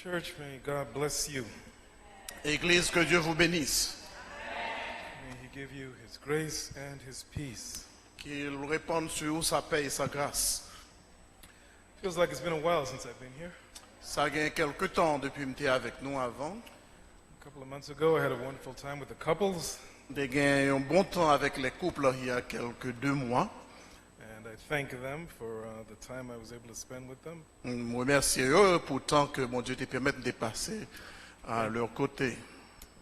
Church, may God bless you. Église, que Dieu vous bénisse. May He give you His grace and His peace. Qu'il répande sur vous sa paix et sa grâce. Feels like it's been a while since I've been here. Ça a gagné quelque temps depuis que j'étais avec nous avant. A couple of months ago, I had a wonderful time with the couples, J'ai gagné un bon temps avec les couples il y a quelques 2 mois. and I thank them for the time I was able to spend with them. Je remercie eux pour le temps que mon Dieu te permette de passer à leur côté.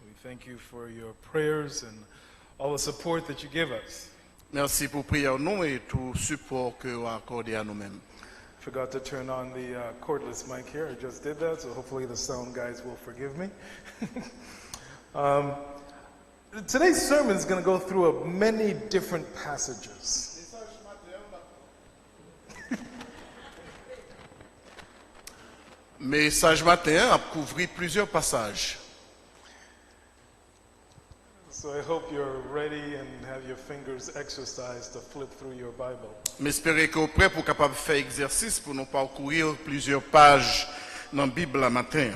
We thank you for your prayers and all the support that you give us. Merci pour prier à nous et tout support que vous accordez à nous-mêmes. Forgot to turn on the cordless mic here. I just did that, so hopefully the sound guys will forgive me. Today's sermon is going to go through many different passages. Message matin a couvert plusieurs passages. So I hope you're ready and have your fingers exercised to flip through your Bible. J'espère que vous êtes prêts pour capable faire exercice pour nous parcourir plusieurs pages dans la Bible le matin.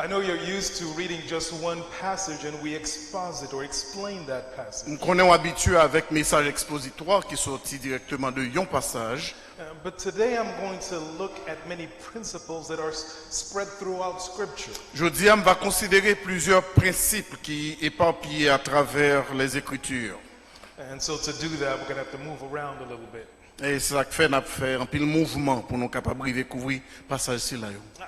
I know you're used to reading just one passage and we exposit or explain that passage. Nous connaissons habitué avec message expositoire qui sorti directement de un passage. But today I'm going to look at many principles that are spread throughout Scripture. Jeudi, on va considérer plusieurs principes qui éparpillés à travers les Écritures. And so to do that, we're going to have to move around a little bit. Et c'est ça que fait, nous faire un pile mouvement pour nous capables de découvrir passage ci là.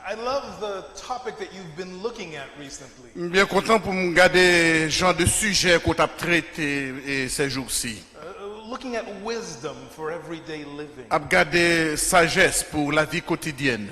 I love the topic that you've been looking at recently. Bien content pour me garder genre de sujet qu'on a traité ces jours-ci. Looking at wisdom for everyday living. À garder sagesse pour la vie quotidienne.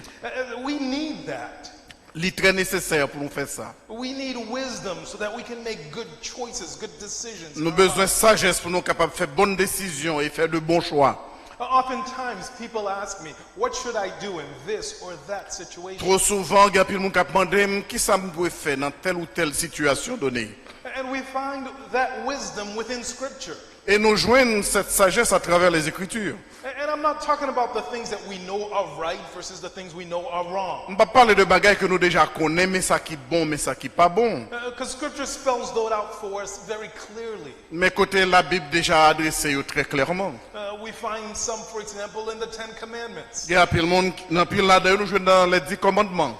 We need that. C'est très nécessaire pour nous faire ça. We need wisdom so that we can make good choices, good decisions. Nous avons besoin de sagesse pour nous capables de faire bonnes décisions et faire de bons choix. Oftentimes, people ask me, what should I do in this or that situation? Trop souvent, il y a des gens qui demandent qui ça me peut faire dans telle ou telle situation donnée. And we find that wisdom within Scripture. Et nous joignons cette sagesse à travers les Écritures. And I'm not talking about the things that we know are right versus the things we know are wrong. On ne va pas parler de bagailles que nous déjà connaissons, mais ça qui est bon, mais ça qui n'est pas bon. Because Scripture spells those out for us very clearly. Mais côté la Bible déjà adressé très clairement. We find some, for example, in the Ten Commandments. Il y a pile monde dans pile là-dedans, nous jouons dans les 10 commandements.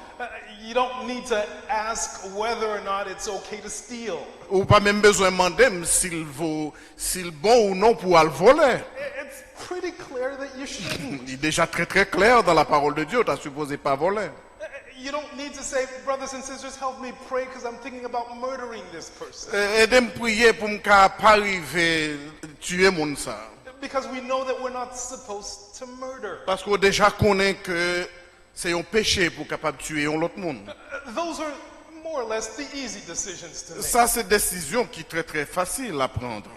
You don't need to ask whether or not it's okay to steal. Ou pas même besoin de demander s'il bon ou non pour le voler. It's pretty clear that you shouldn't. Il est déjà très très clair dans la parole de Dieu, tu as supposé pas voler. You don't need to say, brothers and sisters, help me pray because I'm thinking about murdering this person. Aidez-moi prier pour me pas arriver tuer mon ça. Because we know that we're not supposed to murder. Parce qu'on déjà connaît que c'est un péché pour capable tuer l'autre monde. Those are more or less the easy decisions to make. Ça c'est une décision qui est très très facile à prendre.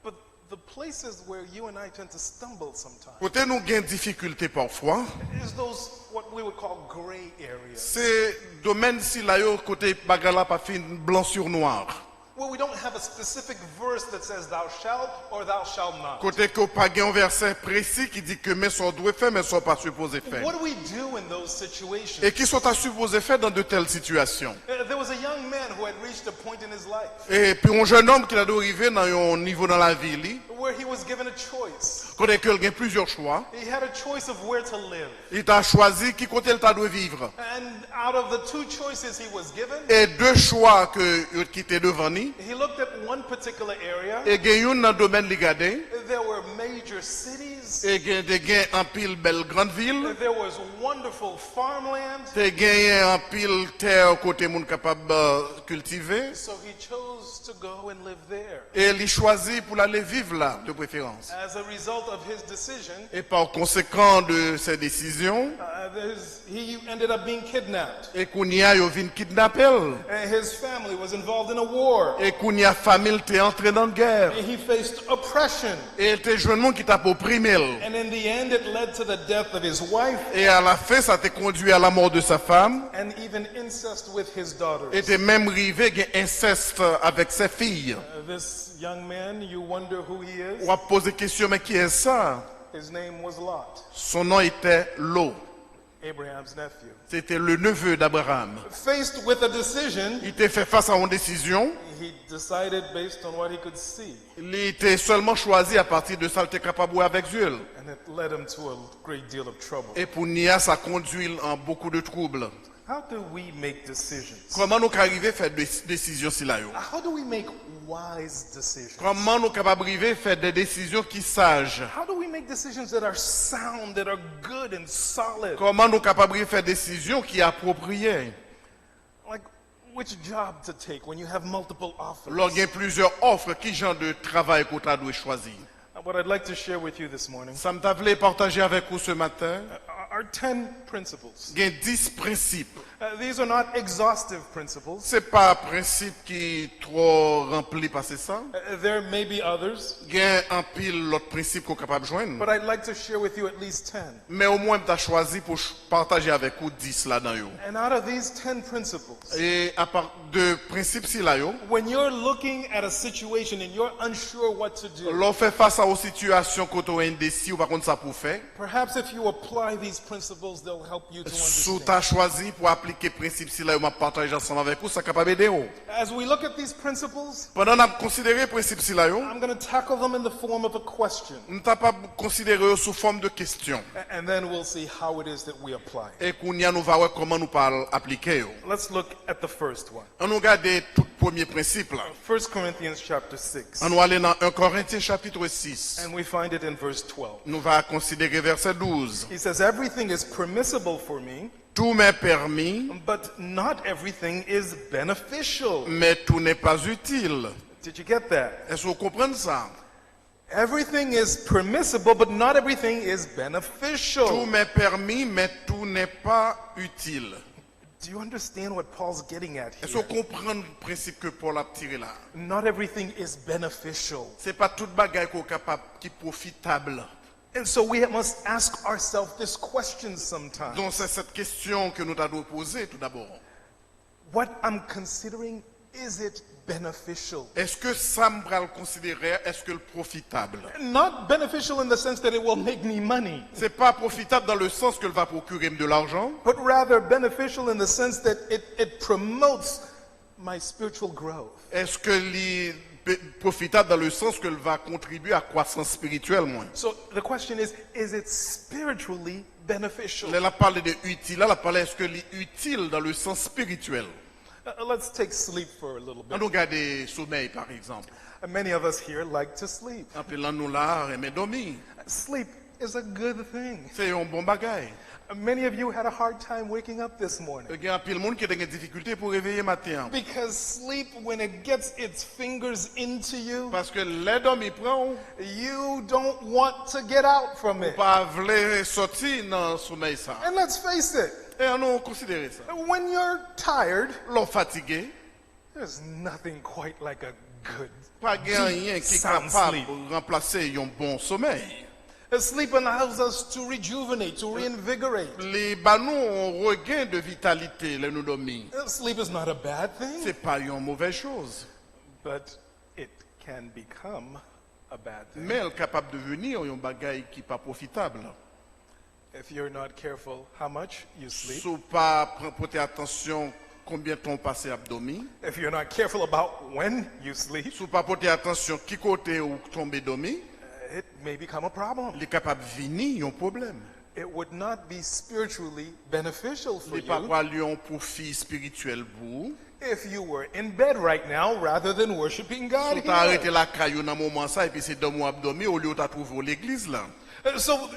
But the places where you and I tend to stumble sometimes Côté nous gain difficulté parfois, is those what we would call gray areas. c'est domaine si là yo côté bagala pas fin blanc sur noir. Where we don't have a specific verse that says thou shalt or thou shalt not. Côté que pas gain un verset précis qui dit que mais sont doit faire mais sont pas supposés faire. What do we do in those situations? Et qui sont à supposés faire dans de telles situations. There was a young man who had reached a point in his life Et puis un jeune homme qui a arrivé dans un niveau dans la vie li, where he was given a choice. côté que il a plusieurs choix. He had a choice of where to live. Il a choisi qui côté il t'a doit vivre. And out of the two choices he was given, Et deux choix qui étaient devant lui. he looked at one particular area. Et il y a un dans le domaine de garder. There were major cities. Et il y a un pile belle grande ville. There was wonderful farmland. Il y a un pile terre côté monde capable cultiver. So he chose to go and live there. Et il choisit pour aller vivre là, de préférence. As a result of his decision, Et par conséquent de ces décisions, he ended up being kidnapped. et qu'on y a vient kidnapper. And his family was involved in a war. Et qu'on y a famille t'est entrée dans la guerre. And he faced oppression. Et il était jeune monde qui t'a opprimé. And in the end, it led to the death of his wife Et à la fin, ça t'a conduit à la mort de sa femme. and even incest with his daughters. Et t'es même arrivé à inceste avec ses filles. This young man, you wonder who he is? On va poser question, mais qui est ça? His name was Lot. Son nom était Lot. Abraham's nephew. C'était le neveu d'Abraham. Faced with a decision, Il était fait face à une décision. he decided based on what he could see. Il était seulement choisi à partir de ça, il était capable de voir avec Dieu. And it led him to a great deal of trouble. Et pour Nia, ça conduit en beaucoup de troubles. How do we make decisions? Comment nous arriver à faire des décisions si là? How do we make wise decisions? Comment nous capables arriver à faire des décisions qui sages? How do we make decisions that are sound, that are good and solid? Comment nous capables de faire des décisions qui sont appropriées? Like which job to take when you have multiple offers? Lorsqu'il y a plusieurs offres, qui genre de travail qu'on doit choisir? What I'd like to share with you this morning Ça me t'a voulu partager avec vous ce matin. are 10 principles. Il y a 10 principes. These are not exhaustive principles. Ce n'est pas un principe qui est trop rempli par ça. There may be others, Il y a un pile l'autre principe qu'on est capable de joindre. but I'd like to share with you at least 10. Mais au moins, tu as choisi pour partager avec vous 10 là-dedans. And out of these 10 principles, Et à part de principes si là, when you're looking at a situation and you're unsure what to do, l'on fait face aux situations quand on est indécis ou par contre ça pour faire. perhaps if you apply these principles, they'll help you to Si tu understand. as choisi pour appliquer les principes si là, on va partager ensemble avec vous, ça est capable d'aider. As we look at these principles, Pendant qu'on a considéré les principes si là, I'm going to tackle them in the form of a question, nous n'avons pas considéré sous forme de question. and then we'll see how it is that we apply it. Et qu'on y a nous va voir comment nous parlons appliquer. Let's look at the first one. On nous regarde tout premier principe là. 1 Corinthians chapter 6, On va aller dans 1 Corinthiens chapitre 6. and we find it in verse 12. Nous va considérer verset 12. He says, everything is permissible for me, Tout m'est permis, but not everything is beneficial. mais tout n'est pas utile. Did you get that? Est-ce que vous comprenez ça? Everything is permissible, but not everything is Tout beneficial. m'est permis, mais tout n'est pas utile. Do you understand what Paul's getting at Est-ce que vous here? comprenez le principe que Paul a tiré là? Not everything is beneficial. Ce n'est pas toute bagaille qu'on est capable qui est profitable. And so we must ask ourselves this question sometimes. Donc c'est cette question que nous devons poser tout d'abord. What I'm considering, is it beneficial? Est-ce que ça me va le considérer, est-ce que le profitable? Not beneficial in the sense that it will make me money, C'est pas profitable dans le sens que va procurer de l'argent, but rather beneficial in the sense that it promotes my spiritual growth. est-ce que est profitable dans le sens que va contribuer à la croissance spirituelle moins. So the question is it spiritually beneficial? Elle a parlé de utile, elle a parlé est-ce que est utile dans le sens spirituel. Let's take sleep for a little On bit. regarde le sommeil par exemple. Many of us here like to sleep. En plus, là, nous là, mais dormir. Sleep is a good thing. C'est un bon bagage. Many of you had a hard time waking up this morning Il y a un pile monde qui a des difficultés pour réveiller matin. because sleep, when it gets its fingers into you, Parce que les dormi prend, you don't want to get out from it. pas vouloir sortir dans le sommeil ça. And let's face it, Et on a considéré ça. when you're tired, L'on fatigué, there's nothing quite like a good pas rien qui est sound capable sleep. de remplacer un bon sommeil. Sleep allows us to rejuvenate, to reinvigorate. Les banous ont regain de vitalité, les nous dormir. Sleep is not a bad thing, C'est pas une mauvaise chose. but it can become a bad thing Mais elle est capable de devenir un bagage qui n'est pas profitable. if you're not careful how much you sleep, Si pas prêter attention combien de temps passé à dormir, if you're not careful about when you sleep, si pas prêter attention qui côté ou tomber dormir, it may become a problem. il est capable de venir un problème. It would not be spiritually beneficial for Il n'est pas you quoi un profit spirituel pour vous. if you were in bed right now rather than worshiping God Si tu as arrêté here. la caillou dans un moment ça et puis c'est dormir ou dormir au lieu de trouver l'église là. So,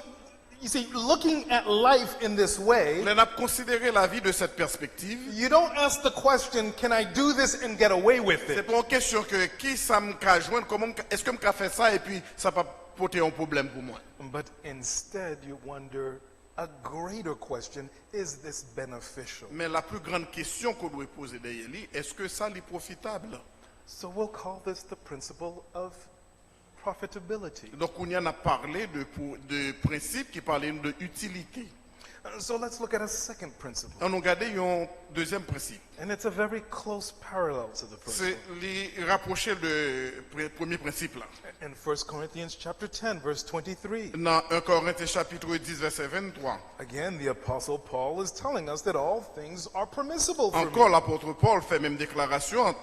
you see, looking at life in this way, On a considéré la vie de cette perspective. you don't ask the question, can I do this and get away with C'est it? pas une question que qui ça me ca joindre, comment est-ce que me ca fait ça et puis ça va porter un problème pour moi. But instead, you wonder a greater question, is this beneficial? Mais la plus grande question qu'on doit poser derrière lui, est-ce que ça est profitable? So we'll call this the principle of profitability. Donc on y en a parlé de principe qui parlait de utilité. So let's look at a second principle. On nous regarde un deuxième principe. And it's a very close parallel to the first C'est one. les rapprocher le premier principe là. In 1 Corinthians chapter 10, verse 23. Dans 1 Corinthiens chapitre 10 verset 23. Again, the Apostle Paul is telling us that all things are permissible for Encore me, l'apôtre Paul fait même déclaration,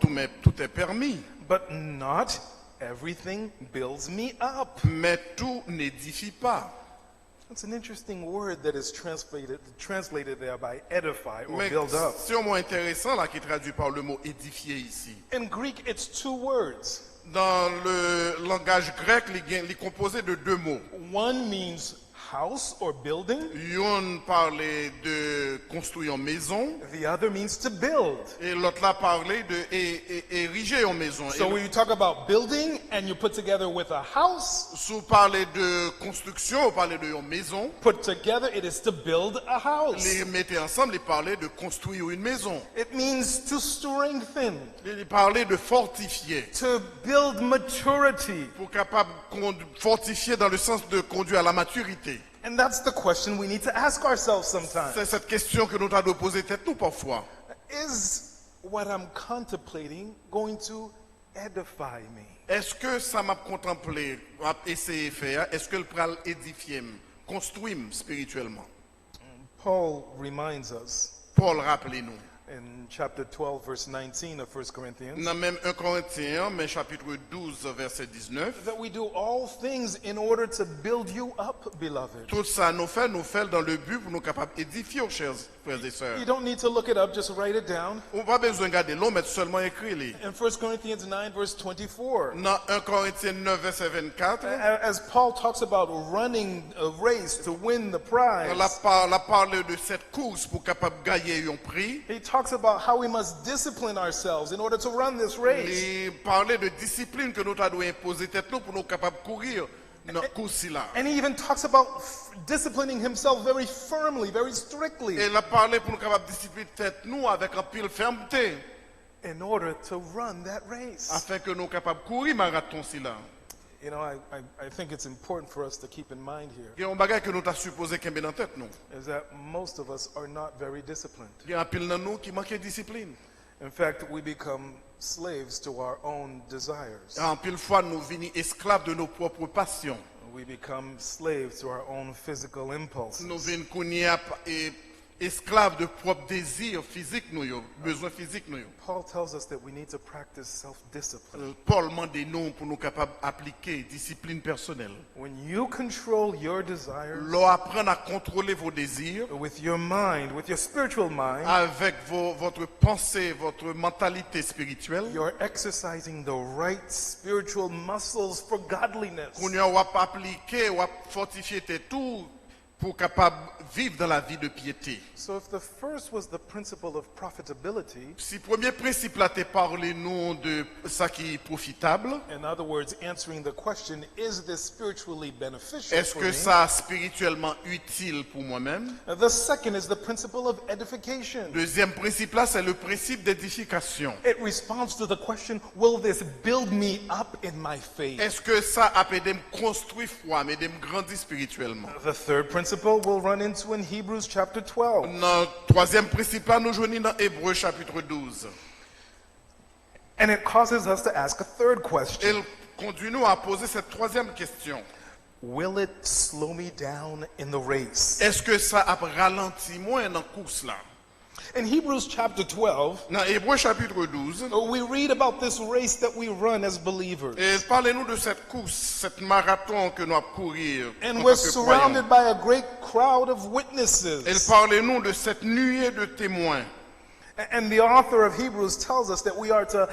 tout est permis, but not everything builds me up. mais tout n'édifie pas. It's an interesting word that is translated there by edify or Mais build up. c'est un mot intéressant là qui est traduit par le mot édifier ici. In Greek, it's two words. Dans le langage grec, il est composé de deux mots. One means house or building. Yon parlait de construire une maison The other means to build. et l'autre là parlait de ériger une maison. So when you talk about building and you put together with a house, Si vous parlez de construction, vous parlez de une maison. put together it is to build a house. Les mettez ensemble, ils parlaient de construire une maison. It means to strengthen, Ils parlaient de fortifier. to build maturity. Pour capable fortifier dans le sens de conduire à la maturité. And that's the question we need to ask ourselves sometimes. C'est cette question que nous devons poser tête nous parfois. Is what I'm contemplating going to edify me? Est-ce que ça m'a contemplé, m'a essayé de faire, est-ce que le pral édifier, construire spirituellement? Paul reminds us Paul, rappelez-nous. in chapter 12, verse 19 of 1 Corinthians, Dans même 1 Corinthiens, mais chapitre 12, verset 19. that we do all things in order to build you up, beloved. Tout ça nous fait dans le but pour nous capables d'édifier, chers frères et sœurs. You don't need to look it up, just write it down. On n'a pas besoin de garder long, mais seulement écrire les. In 1 Corinthians 9, verse 24, Dans 1 Corinthiens 9, verset 24, as Paul talks about running a race to win the prize, la parle de cette course pour capable gagner un prix. he talks about how we must discipline ourselves in order to run this race. Il parlait de discipline que nous devons imposer tête nous pour nous capables de courir dans la course là. And he even talks about disciplining himself very firmly, very strictly, Et il a parlé pour nous capables de discipliner tête nous avec un pile fermeté in order to run that race. afin que nous capables de courir marathon là. You know, I think it's important for us to keep in mind here Il y a un bagage que nous t'a supposé qu'il y dans tête nous. is that most of us are not very disciplined. Il y a un pile dans nous qui manque de discipline. In fact, we become slaves to our own desires. En pile fois nous venons esclaves de nos propres passions. We become slaves to our own physical impulses. Nous venons connaître esclaves de propres désirs physiques nous, besoins physiques nous. Paul tells us that we need to practice self-discipline. Paul demande nous pour nous capables d'appliquer discipline personnelle. When you control your desires L'on apprend à contrôler vos désirs with your mind, with your spiritual mind, avec votre pensée, votre mentalité spirituelle. you're exercising the right spiritual muscles for godliness. Qu'on y a appliqué, ou fortifié tout pour capable vivre dans la vie de piété. So if the first was the principle of profitability, Si premier principe là t'es parlé nous de ça qui est profitable, in other words, answering the question, is this spiritually beneficial est-ce for que me? ça spirituellement utile pour moi-même? The second is the principle of edification. Deuxième principe là, c'est le principe d'édification. It responds to the question, will this build me up in my faith? Est-ce que ça a aidé à me construire foi, mais de me grandir spirituellement? The third principle we'll run into in Hebrews chapter 12. Dans troisième principe là, nous joignons dans Hébreux chapitre 12. And it causes us to ask a third question. Il conduit nous à poser cette troisième question. Will it slow me down in the race? Est-ce que ça a ralenti moins dans la course là? In Hebrews chapter 12, Dans Hébreux chapitre 12, we read about this race that we run as believers. et parlez-nous de cette course, cette marathon que nous avons courir. And en we're tant que croyants. surrounded by a great crowd of Et witnesses. parlez-nous de cette nuée de témoins. And the author of Hebrews tells us that we are to,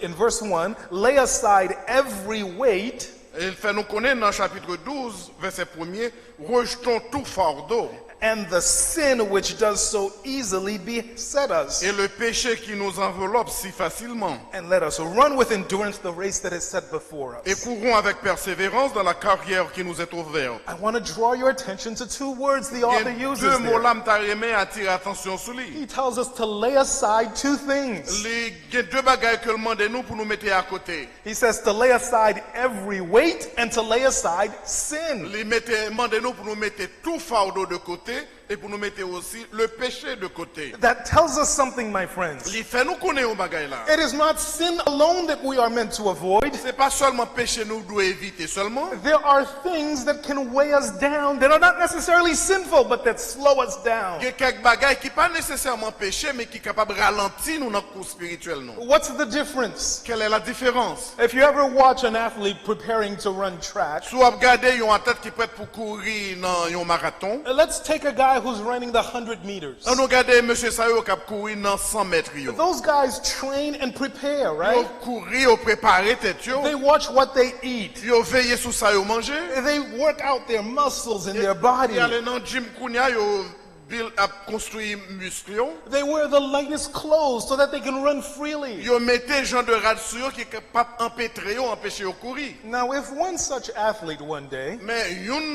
in verse 1, lay aside every weight Et il fait nous connaître dans chapitre 12, verset 1er, rejetons tout fardeau and the sin which does so easily beset us. et le péché qui nous enveloppe si facilement. And let us run with endurance the race that is set before Et us. courons avec persévérance dans la carrière qui nous est ouverte. I want to draw your attention to two words the Il y author a uses deux mots there. là que attirer attention sur lui. He tells us to lay aside two things. Il y a deux bagages que le demande nous pour nous mettre à côté. He says to lay aside every weight and to lay aside sin. Il demande nous pour nous mettre tout fardeau de côté et pour nous mettre aussi le péché de côté. That tells us something, my friends. Il fait nous connaître un bagay là. It is not sin alone that we are meant to avoid. C'est pas seulement péché nous doit éviter seulement. There are things that can weigh us down that are not necessarily sinful, but that slow us down. Il y a quelques bagailles qui pas nécessairement péché mais qui capable ralentir nous dans le cours spirituel non. What's the difference? Quelle est la différence? If you ever watch an athlete preparing to run track, Si vous regardez un athlète qui prête pour courir dans un marathon, let's take a guy who's running the 100 meters. on regarde monsieur Sayo qui courir dans 100 mètres yo. Those guys train and prepare, Yo right? courir, yo préparer tête yo. They watch what they eat. Yo veiller sur ça yo manger. They work out their muscles in their body. Y aller dans gym kounya yo build up construire muscle yo. They wear the lightest clothes so that they can run freely. Yo mettez gens de rad sur yo qui est capable empêtrer yo empêcher yo courir. Now, if one such athlete one day, Mais yon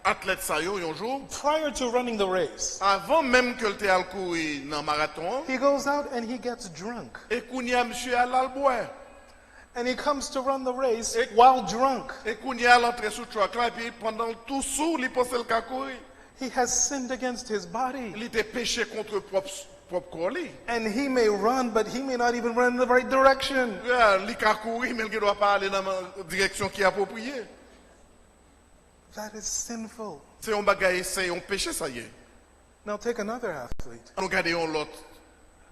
athlète ça yo un jour prior to running the race, avant même que le te al courir dans marathon he goes out and he gets drunk. et kounya monsieur al al boire. And he comes to run the race while drunk. Et kounya al entrer sous truck là et puis pendant tout sous il pense le ka courir. He has sinned against his body. Il était péché contre propre corps li. And he may run, but he may not even run in the right direction. Il ka courir mais il doit pas aller dans la direction qui est appropriée. That is sinful. C'est un bagage, c'est un péché ça y est. Now take another athlete On regarde un autre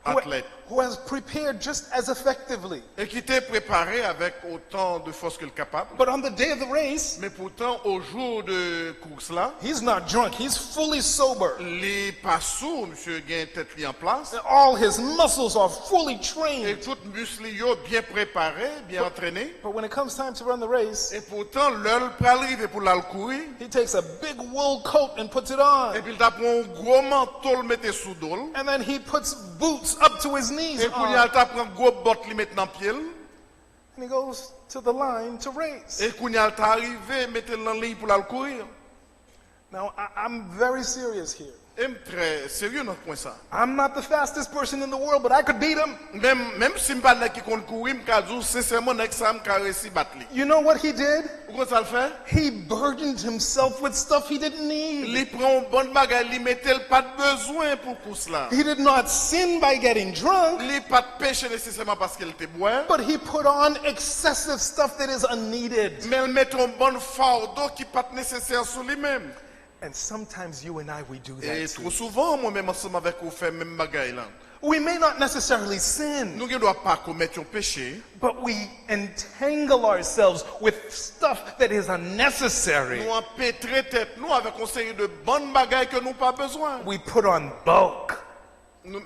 who, athlète who has prepared just as effectively. et qui était préparé avec autant de force que le capable. But on the day of the race, Mais pourtant au jour de course là, he's not drunk. He's fully sober. les pas sourds, monsieur gagne tête li en place. All his muscles are fully Et trained. tout muscle yo bien préparé, bien entraîné. But when it comes time to run the race, Et pourtant l'heure pour arriver pour la courir. he takes a big wool coat and puts it on. Et puis il t'a pris un gros manteau le mettre sous dos. And then he puts boots up to his knees Et puis on. il t'a pris un gros botte li mettre dans pied. And he goes to the line to race. Et il t'a arrivé mettre dans ligne pour la courir. Now, I'm very serious here. Et très sérieux dans ce point ça. I'm not the fastest person in the world, but I could beat him. Même si je ne qui compte courir, je peux dire sincèrement que ça me réussi à battre. You know what he did? Pourquoi ça le fait? He burdened himself with stuff he didn't need. Il prend un bon bagage, il mettait pas de besoin pour course là. He did not sin by getting drunk, Il pas de péché nécessairement parce qu'il était boire. but he put on excessive stuff that is unneeded. Mais il met un bon fardeau qui n'est pas nécessaire sur lui-même. And sometimes you and I, we do Et that trop too. souvent, moi-même, ensemble avec vous, fait même bagaille là. We may not necessarily sin, Nous ne devons pas commettre un péché. but we entangle ourselves with stuff that is unnecessary. Nous empêtrer tête nous avec une série de bonnes bagailles que nous n'avons pas besoin. We put on bulk, Nous,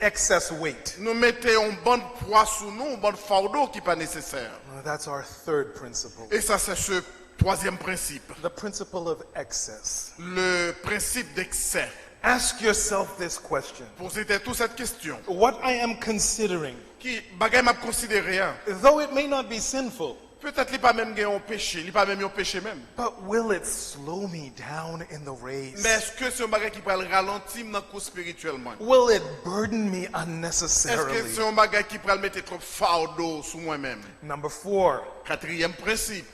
excess weight. nous mettons un bon poids sur nous, un bon fardeau qui n'est pas nécessaire. That's our third principle. Et ça, c'est ce troisième principe. The principle of excess. Le principe d'excès. Ask yourself this question. Posez toute cette question. What I am considering, Qui bagaille m'a considéré, hein? though it may not be sinful, Peut-être qu'il pas même un péché, il pas même un péché même. but will it slow me down in the Mais race? est-ce que c'est un bagage qui peut le ralentir dans le cours spirituellement? Will it burden me Est-ce que unnecessarily? c'est un bagage qui peut le mettre trop fardeau sur moi-même? Number 4, Quatrième principe.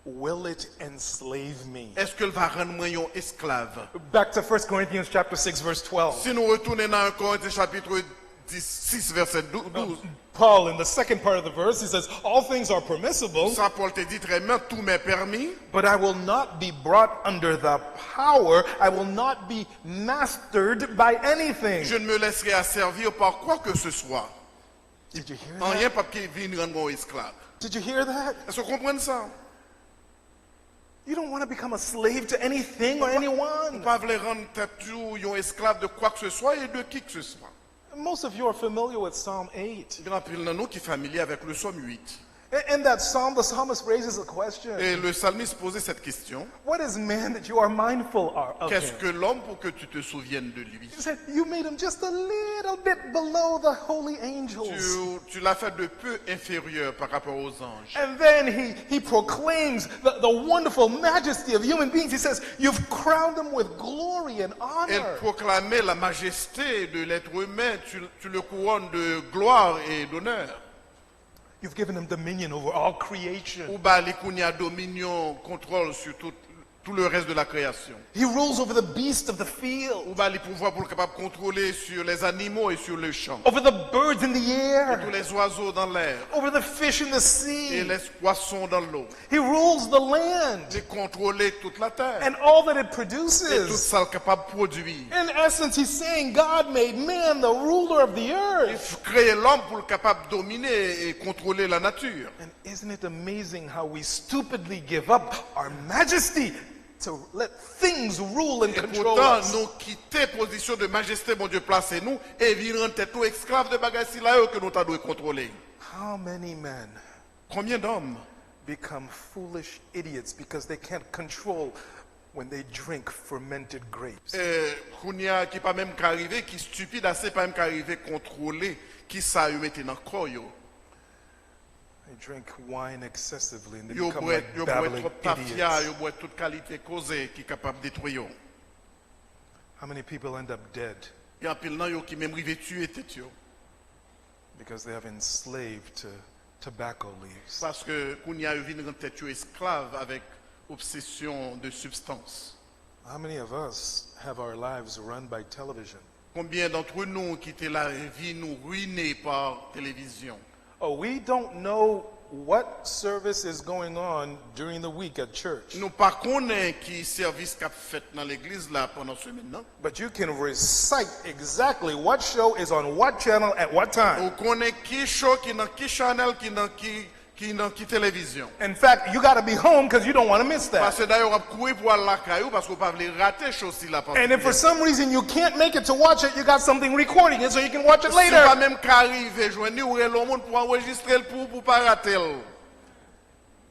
will it enslave me? Est-ce qu'elle va rendre moi un esclave? Back to 1 Corinthians chapter 6, verse 12. Si nous retournons dans 1 Corinthiens chapitre 6, verset 12, Paul, in the second part of the verse, he says, all things are permissible, ça Paul te dit très bien, tout m'est permis, but I will not be brought under the power. I will not be mastered by anything. je ne me laisserai asservir par quoi que ce soit. Did you hear En that? rien pas qu'il vienne rendre un esclave. Did you hear that? Est-ce qu'on comprend ça? You don't want to become a slave to anything or On anyone. ne pas vouloir rendre tout un esclave de quoi que ce soit et de qui que ce soit. Most of you are familiar with Psalm 8. Grand pile dans nous qui est familier avec le psaume 8. In that psalm, the psalmist raises a question. Et le psalmiste posait cette question. What is man that you are mindful of Qu'est-ce him? que l'homme pour que tu te souviennes de lui? He said, you made him just a little bit below the holy angels. Tu l'as fait de peu inférieur par rapport aux anges. And then he proclaims the wonderful majesty of human beings. He says, you've crowned them with glory and Elle honor. proclamait la majesté de l'être humain. Tu le couronnes de gloire et d'honneur. You've given them dominion over all creation. Ou bah, les kounia dominion, contrôle sur toute tout le reste de la création. He rules over the beasts of the Ou field, bah les pouvoirs pour le capable de contrôler sur les animaux et sur le champ. over the birds in the Et tous air, les oiseaux dans l'air. over the fish in the Et sea. les poissons dans l'eau. He rules the land De contrôler toute la terre. and all that it Et tout produces. ça est capable de produire. In essence, he's saying God made man the ruler of the Il earth. faut créer l'homme pour le capable de dominer et contrôler la nature. And isn't it amazing how we stupidly give up our majesty to let things rule and Et control pourtant, us? nous quitter position de majesté, mon Dieu, placez nous, et virer en tête nous esclaves de bagages si là que nous devons contrôler. How many men Combien d'hommes become foolish idiots because they can't control when they drink fermented grapes? Kounia qui pas même qu'arriver, qui stupide assez pas même qu'arriver contrôler, qui ça y mette dans corps yo. They drink wine excessively and they Yo become boit like yo boit babbling trop tafia, idiots. yo boit toute qualité causée qui est capable de détruire yo. How many people end up dead Et en pile nan yo qui même rive tuer tête yo. because they have enslaved to tobacco leaves? Parce que Kounia yo vinn en tête yo esclave avec obsession de substance. How many of us have our lives run by television? Combien d'entre nous qui étaient la vie nous ruinée par télévision? Oh, we don't know what service is going on during the week at church, Nous pas connaît qui service qu'a fait dans l'église là pendant ce maintenant. but you can recite exactly what show is on what channel at what time. On connaît qui show qui dans qui channel qui dans qui télévision. In fact, you got to be home because you don't want to miss Parce that. que d'ailleurs on courir pour aller la caillou parce qu'on pas veut rater chose si là. And if for some reason you can't make it to watch it, you got something recording it so you can watch it Si pas later. même qu'arriver joindre ou le monde pour enregistrer le pour pas rater.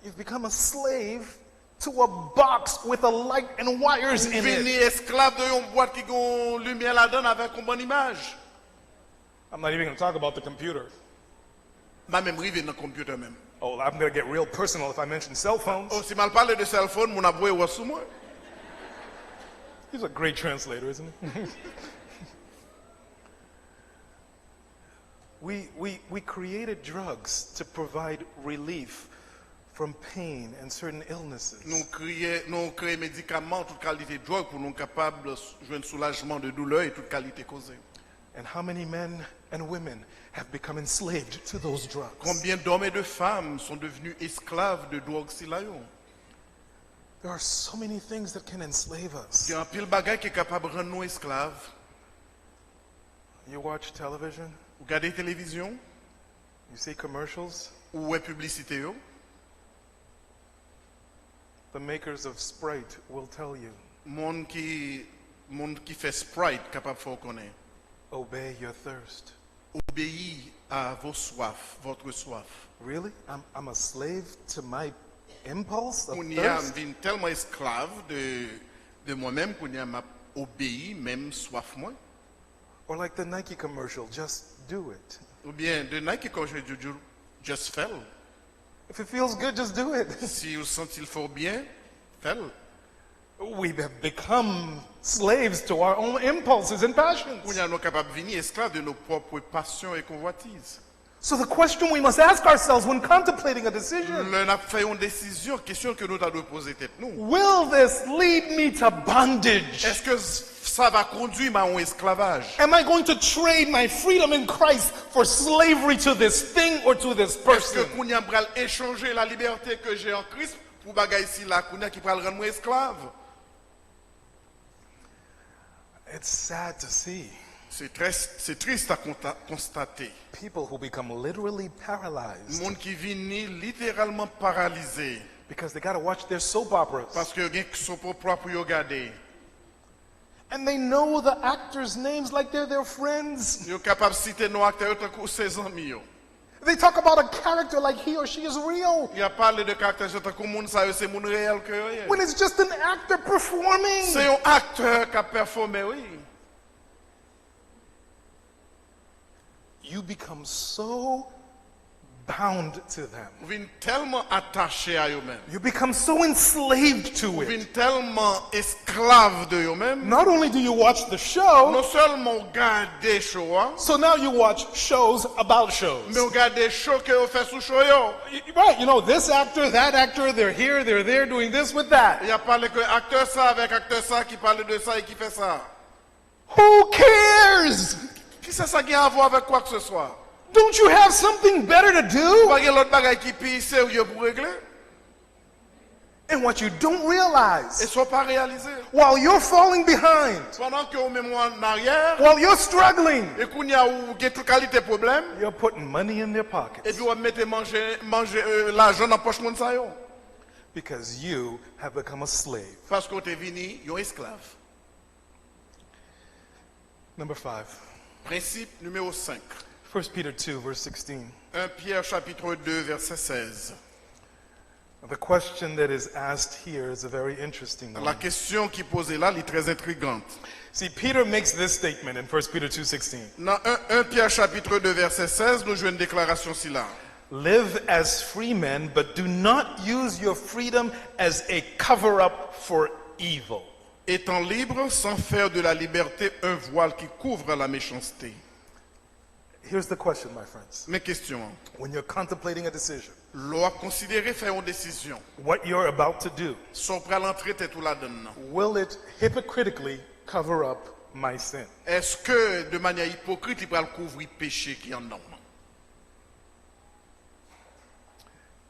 You've become a slave to a box with a light and wires in Vini it. esclave de une boîte qui gon lumière là-dedans avec une bonne image. I'm not even going to talk about the computer. M'a même rivé dans computer même. Oh, I'm going to get real personal if I mention cell phones. Oh, si mal parler de cell phone, mon aboué ou sous moi. He's a great translator, isn't he? We created drugs to provide relief from pain and certain illnesses. Nous créons médicaments, toute qualité de drogue pour nous capables de jouer un soulagement de douleur et toute qualité causée. And how many men and women have become enslaved to those drugs? Combien d'hommes et de femmes sont devenus esclaves de drogue si là yo? There are so many things that can enslave us. Il y a un pile bagage qui est capable de rendre nous esclaves. You watch television, Vous regardez la télévision, you see commercials. ou ouais publicité yo. The makers of Sprite will tell you, Monde qui fait Sprite capable de faire connaître. obey your thirst. Obéis à vos soifs, votre soif. Really? I'm a slave to my impulse of On y a thirst? devenu tellement esclave de moi-même qu'on y a m'a obéi même soif moi. Or like the Nike commercial, just do it. Ou bien de Nike quand je dis just fell. If it feels good, just do it. Si vous sentez il faut bien, fell. We have become slaves to our own impulses and passions. On y a nous capable de venir esclaves de nos propres passions et convoitises. So the question we must ask ourselves when contemplating a decision, Nous avons fait une décision, question que nous devons poser tête nous. will this lead me to bondage? Est-ce que ça va conduire à un esclavage? Am I going to trade my freedom in Christ for slavery to this thing or to this Est-ce que person? qu'on y a échanger la liberté que j'ai en Christ pour bagaille ici là qu'on a qui va le rendre moi esclave? It's sad to see C'est triste à constater. people who become literally paralyzed Monde qui vient littéralement paralysé because they got to watch their soap operas. parce que rien que son propre pour regarder. And they know the actors' names like they're their friends. Yo capable citer nos acteurs tant que ses amis yo. They talk about a character like he or she is real Il a parlé de caractère tant que monde ça c'est monde réel que yo. when it's just an actor performing. C'est un acteur qui a performé oui. You become so bound to them. Ou vin tellement attaché à eux-mêmes. You become so enslaved to Ou it. vin tellement esclave de eux-mêmes. Not only do you watch the show, Non seulement garder show, hein, so now you watch shows about shows. mais on garde show que on fait sous show yo. Right, you know, this actor, that actor, they're here, they're there, doing this with that. Il y a parlé que acteur ça avec acteur ça qui parle de ça et qui fait ça. Who cares? Qui c'est ça qui a à voir avec quoi que ce soit? Don't you have something better to do? Pas l'autre bagaille qui plus sérieux pour régler. And what you don't Et realize, sont pas réalisés. while you're falling behind, Pendant que on met moi en arrière, while you're struggling, et qu'on y a ou qui toute qualité problème, you're putting money in their et pockets puis on met manger l'argent dans poche moun sa yo. because you have become a slave. Parce qu'on t'est venu yon esclave. Number 5, Principe numéro 5. 1 Peter 2, verse 16. 1 Pierre chapitre 2 verset 16. The question that is asked here is a very interesting La one. question qui est posée là, elle est très intrigante. See, Peter makes this statement in 1 Peter 2:16. Dans 1 Pierre chapitre 2 verset 16, nous jouons une déclaration ci là. Live as free men, but do not use your freedom as a cover-up for evil. Étant libre sans faire de la liberté un voile qui couvre la méchanceté. Here's the question, my friends. Mes questions. When you're contemplating a decision, L'on a considéré faire une décision. what you're about to do, Son prêt à l'entrée t'es tout là-dedans. will it hypocritically cover up my sin? Est-ce que de manière hypocrite, il va le couvrir péché qui en dedans?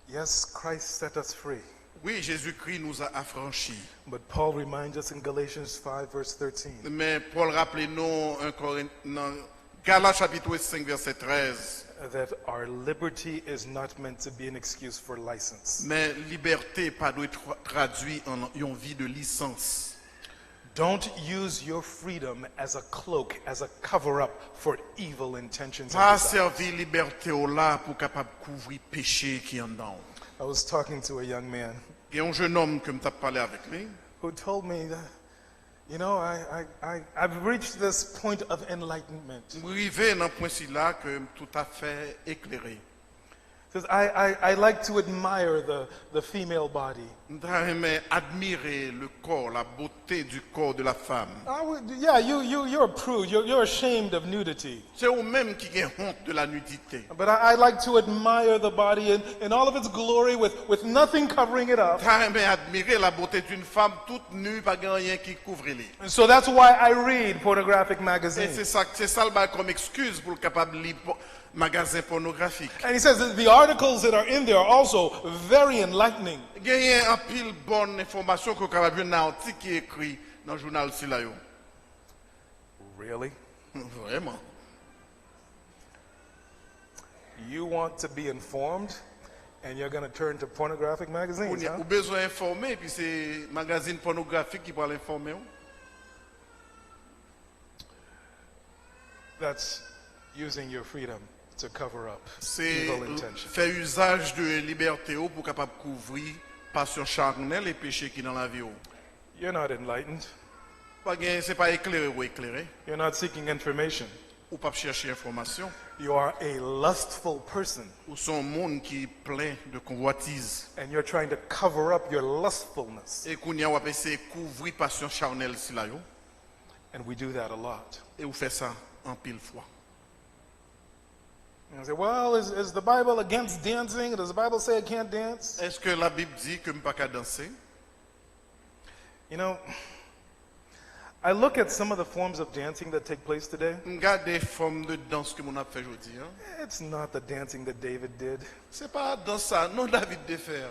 Yes, Christ set us free. Oui, Jésus-Christ nous a affranchis. But Paul reminds us in Galatians 5, verse 13, Mais Paul rappelez-nous dans Galates chapitre 5 verset 13. that our liberty is not meant to be an excuse for license. Mais liberté pas doit être traduit en une vie de licence. Don't use your freedom as a cloak, as a cover-up for evil intentions. and Pas desires. servir liberté au là pour capable couvrir péché qui en dedans. I was talking to a young man Il y a un jeune homme que m't'a parlé avec lui. who told me that, you know, I've reached this point of enlightenment. Arrivé dans point ci là que tout à fait éclairé. Because I like to admire the female body. Mais admirer le corps, la beauté du corps de la femme. Yeah, you're a prude. You're ashamed of nudity. C'est vous-même qui avez honte de la nudité. But I like to admire the body in all of its glory with nothing covering it up. Mais admirer la beauté d'une femme toute nue, pas rien qui couvre les. And so that's why I read pornographic Et magazines. c'est ça le bail comme excuse pour le capable lire magasin pornographique. And he says that the articles that are in there are also very enlightening. Il y a un pile bonne information que vous capable voir dans l'article qui est écrit dans le journal si là yo. Really? Vraiment. You want to be informed, and you're going to turn to pornographic magazines, Vous huh? avez besoin d'informer puis c'est magazine pornographique qui va l'informer. That's using your freedom to cover up C'est evil intentions. faire usage de liberté pour capable couvrir passion charnelle et péché qui dans la vie. You're not enlightened. C'est pas éclairé ou éclairé. You're not seeking information. Ou pas chercher information. You are a lustful person, Ou son monde qui est plein de convoitise. and you're trying to cover up your lustfulness. Et qu'on y a ou essayer couvrir passion charnelle si là yo. And we do that a lot. Et vous faites ça en pile fois. And I say, well, is the Bible against dancing? Does the Bible say I can't dance? Est-ce que la Bible dit que je ne peux pas danser? You know, I look at some of the forms of dancing that take place today. Regarde des formes de danse que mon a fait aujourd'hui. Hein? It's not the dancing that David did. C'est pas dans ça, non David de faire.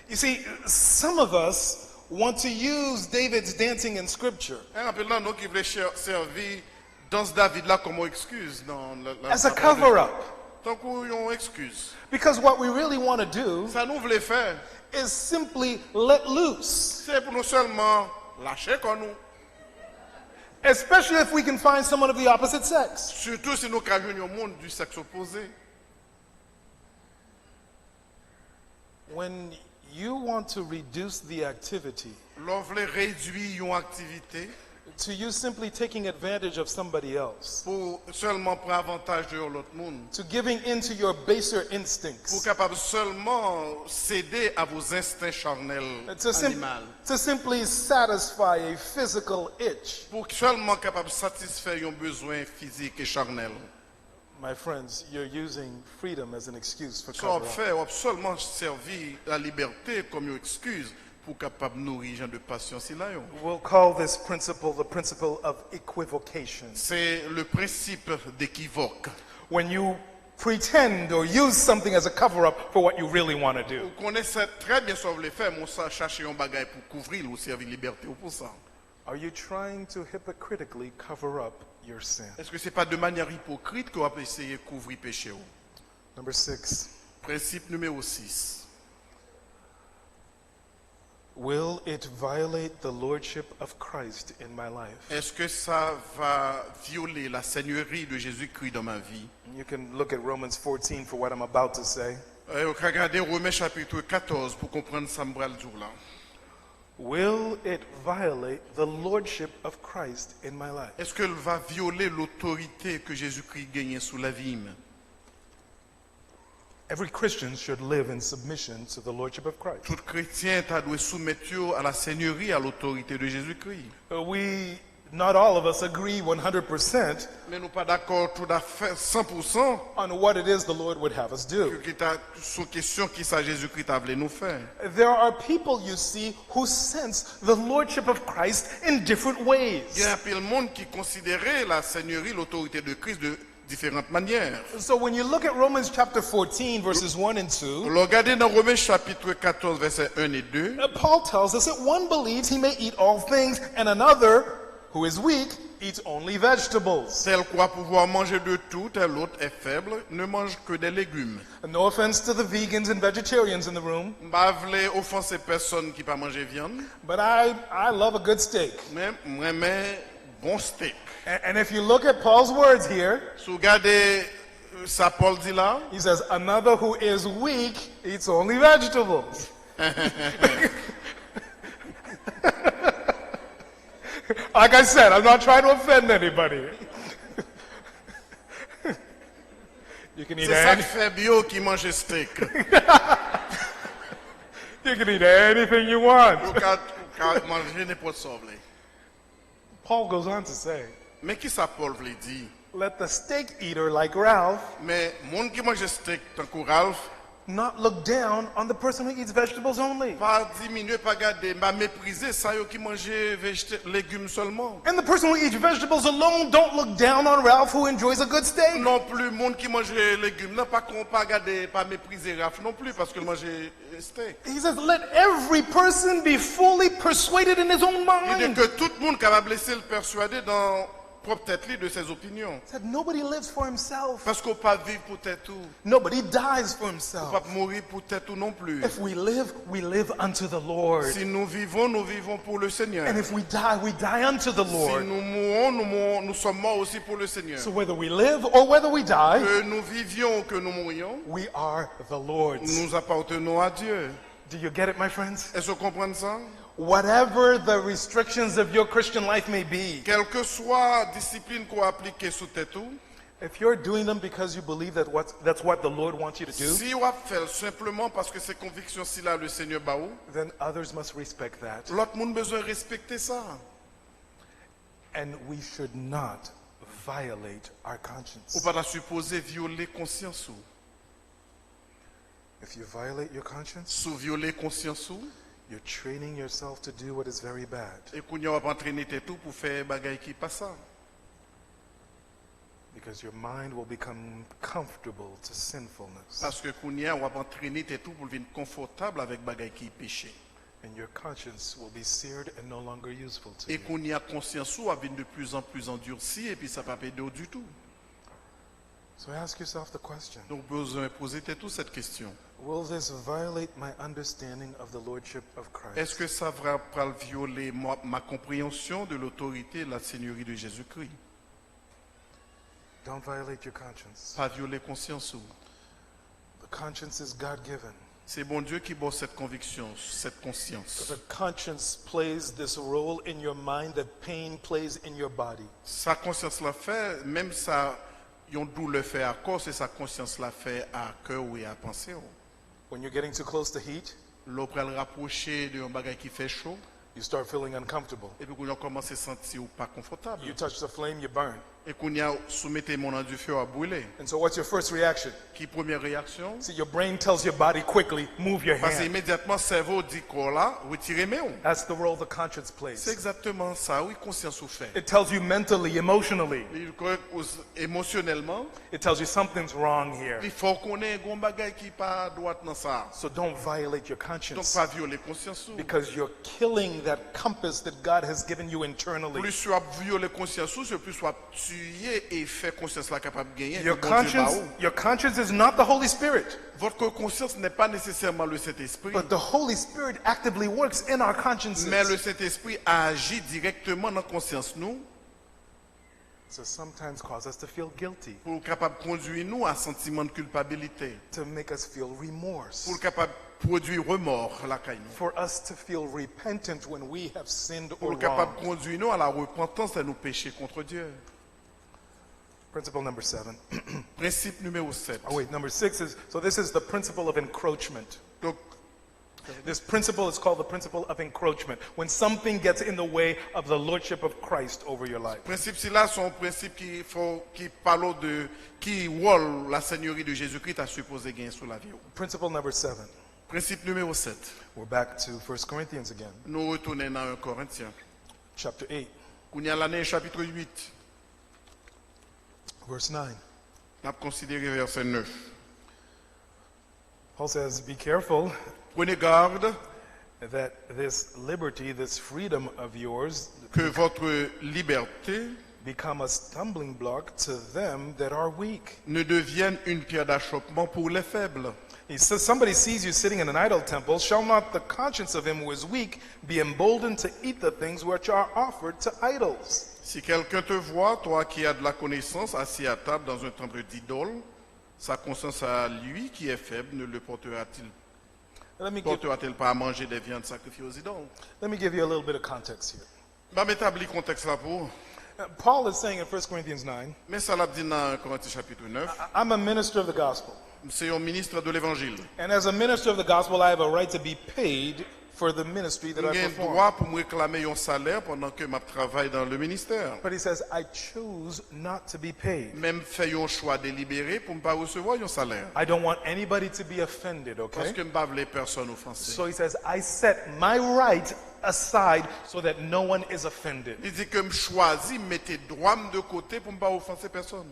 You see, some of us want to use David's dancing in Scripture Rappelez-nous, nous qui voulons servir danse David là comme excuse dans as a cover-up. Tant qu'on y a une excuse. Because what we really want to do Ça nous voulait faire. is simply let loose, C'est pour nous seulement lâcher comme nous. especially if we can find someone of the opposite sex. Surtout si nous avons un monde du sexe opposé. When you want to reduce the activity, L'on voulait réduire une activité. to you simply taking advantage of somebody else, pour seulement prendre avantage de l'autre monde, to giving into your baser pour instincts, capable seulement céder à vos instincts charnels animaux, to simply satisfy a physical itch. pour seulement capable satisfaire un besoin physique et charnel. My friends, you're using freedom as an excuse for Ça on cover up. fait, on a seulement servi la liberté comme une excuse pour capable nourrir gens de patience et là. We'll call this principle the principle of equivocation. C'est le principe d'équivoque. When you pretend or use something as a cover-up for what you really want to do. Vous connaissez très bien ce que vous voulez faire, mais on cherche un bagage pour couvrir ou servir liberté ou pour ça. Are you trying to hypocritically cover up your sin? Est-ce que c'est pas de manière hypocrite qu'on va essayer de couvrir péché? Number 6. Principe numéro 6. Will it violate the lordship of Christ in my life? Est-ce que ça va violer la seigneurie de Jésus-Christ dans ma vie? You can look at Romans 14 for what I'm about to say. Regardez Romains chapitre 14 pour comprendre ça me bral jour là. Will it violate the lordship of Christ in my life? Est-ce qu'elle va violer l'autorité que Jésus-Christ gagne sous la vie? Every Christian should live in submission to the lordship of Christ. Tout chrétien doit soumettre à la seigneurie, à l'autorité de Jésus-Christ. Not all of us agree 100% Mais nous pas d'accord tout à fait 100% on what it is the Lord would have us do. sur question qui ça Jésus-Christ a voulu nous faire. There are people, you see, who sense the lordship of Christ in different ways. Il y a un peu de monde qui considérait la seigneurie, l'autorité de Christ de différentes manières. So when you look at Romans chapter 14 verses 1 and 2, Regardez dans Romains chapitre 14 versets 1 et 2. Paul tells us that one believes he may eat all things and another, who is weak, eats only vegetables. Tel croit pouvoir manger de tout, tel l'autre est faible, ne mange que des légumes. No offense to the vegans and vegetarians in the room, Je ne veux offenser personne qui ne mange pas viande, but I love a good steak. mais j'aime bon steak. And if you look at Paul's words here, Si vous regardez ça Paul dit là, he says, another who is weak eats only vegetables. Like I said, I'm not trying to offend anybody. You can eat c'est ça any, qui fait bio qui mange steak. you can eat anything you want. Vous pouvez manger n'importe quoi. Paul goes on to say, Mais qui ça Paul veut dire? let the steak eater like Ralph Mais monde qui mange steak tant que Ralph, not look down on the person who eats vegetables only. pas diminuer, pas garder, pas mépriser ça yo qui mange légumes seulement. And the person who eats vegetables alone, don't look down on Ralph who enjoys a good steak. Non plus monde qui mange légumes, non pas garder, pas mépriser Ralph non plus parce qu'il mange steak. He says, let every person be fully persuaded in his own Il dit mind. que tout le monde capable de laisser le persuader dans propre tête de ses opinions. He said, nobody lives for himself. Parce qu'on pas vivre pour tête tout, Nobody dies for pas himself. mourir pour tête tout non plus. If we live unto the Lord. Si nous vivons pour le Seigneur. And if we die unto the Si Lord. nous mourons, nous sommes morts aussi pour le Seigneur. So whether we live or whether we die, Que nous vivions ou que nous mourions, we are the Lord's. nous appartenons à Dieu. Do you get it, my friends? Est-ce que vous comprenez ça? Whatever the restrictions of your Christian life may be, Quelle que soit la discipline qu'on applique sous tête tout, if you're doing them because you believe that's what the Lord wants you to do, si on fait simplement parce que c'est conviction si là le Seigneur baou, then others must respect that. l'autre monde besoin respecter ça. And we should not violate our conscience. Ou pas la supposer violer conscience ou. If you violate your conscience, Sous violer conscience ou, you're training yourself to do what is very bad. et qu'on y va entraîner tête tout pour faire bagaille qui pas ça. Because your mind will become comfortable to sinfulness. Parce que qu'on y a, on va entraîner tête tout pour devenir confortable avec bagaille qui péché. And your conscience will be seared and no longer useful to Et you. qu'on y a conscience ou va venir de plus en plus endurci et puis ça va pas aider du tout. So ask yourself the question, Donc besoin de poser toute cette question. will this violate my understanding of the lordship of Est-ce Christ? que ça va pas violer ma compréhension de l'autorité et de la seigneurie de Jésus-Christ? Don't violate your conscience. Pas violer conscience ou. The conscience is God-given. C'est bon Dieu qui bosse cette conviction, cette conscience. The conscience plays this role in your mind that pain plays in your body. Sa conscience l'a fait, même ça, yon dou le fait à cause, et sa conscience l'a fait à cœur ou à penser. When you're getting too close to heat, L'autre le rapprocher de un bagage qui fait chaud, you start feeling uncomfortable. et puis qu'on a commencé à se sentir pas confortable. You touch the flame, you burn. Et qu'on y a soumetté mon du feu à brûler. And so what's your first reaction? Qui première réaction? See, your brain tells your body quickly, move your Parce hand. qu'immédiatement, le cerveau dit quoi là, retirez mes ondes. That's the role the conscience C'est plays. exactement ça, oui, conscience ou fait. It tells you mentally, emotionally. Émotionnellement, It tells you something's wrong here. il faut qu'on ait un bagage qui pas droit dans ça. So don't violate your Donc conscience pas violer conscience. because you're killing that compass that God has given you internally. Plus tu as violé conscience, plus tu as tué et fait conscience là capable de gagner. Your conscience is not the Holy Spirit, Votre conscience n'est pas nécessairement le Saint-Esprit, but the Holy Spirit actively works in our mais le consciences. Saint-Esprit agit directement dans la conscience nous So sometimes cause us to feel guilty, pour capable conduire nous à un sentiment de culpabilité, to make us feel remorse, pour capable produire remords la caille nous, for us to feel repentant when we have sinned or pour capable wronged. conduire nous à la repentance de nos péchés contre Dieu. Principle number 7. Principe numéro 7. Oh wait, number 6 is, so this is the principle of encroachment. Donc, This principle is called the principle of encroachment. When something gets in the way of the lordship of Christ over your life. principe ci là sont principes qui parlent de qui rôle la seigneurie de Jésus-Christ a supposé gagner sur la vie. Principle number 7. Principe numéro 7. We're back to 1 Corinthians again, Nous retournons dans 1 Corinthiens. chapter 8, Qu'on y a l'année chapitre 8. verse 9. On a considéré verset 9. Paul says, be careful Prenez garde that this liberty, this freedom of yours, que votre liberté become a stumbling block to them that are weak. ne devienne une pierre d'achoppement pour les faibles. He says, somebody sees you sitting in an idol temple, shall not the conscience of him who is weak be emboldened to eat the things which are offered to idols? Si quelqu'un te voit, toi qui as de la connaissance, assis à table dans un temple d'idole, sa conscience à lui qui est faible ne le Let me portera-t-elle pas à manger des viandes sacrifiées aux idoles? give you a little bit of context here. Je vais m'établir le contexte là pour. Paul is saying in 1 Corinthians 9, Mais ça l'a dit dans Corinthiens chapitre 9. I'm a minister of the gospel. C'est un ministre de l'évangile. And as a minister of the gospel, I have a right to be paid for the ministry that I J'ai le perform. droit pour me réclamer un salaire pendant que je travaille dans le ministère. But he says, I choose not to be paid. Même fait un choix délibéré pour ne pas recevoir un salaire. I don't want anybody to be offended, Parce okay? que je ne veux pas les personnes offensées. So he says, I set my right aside so that no one is offended. Il dit que je choisis, mettez droit de côté pour ne pas offenser personne.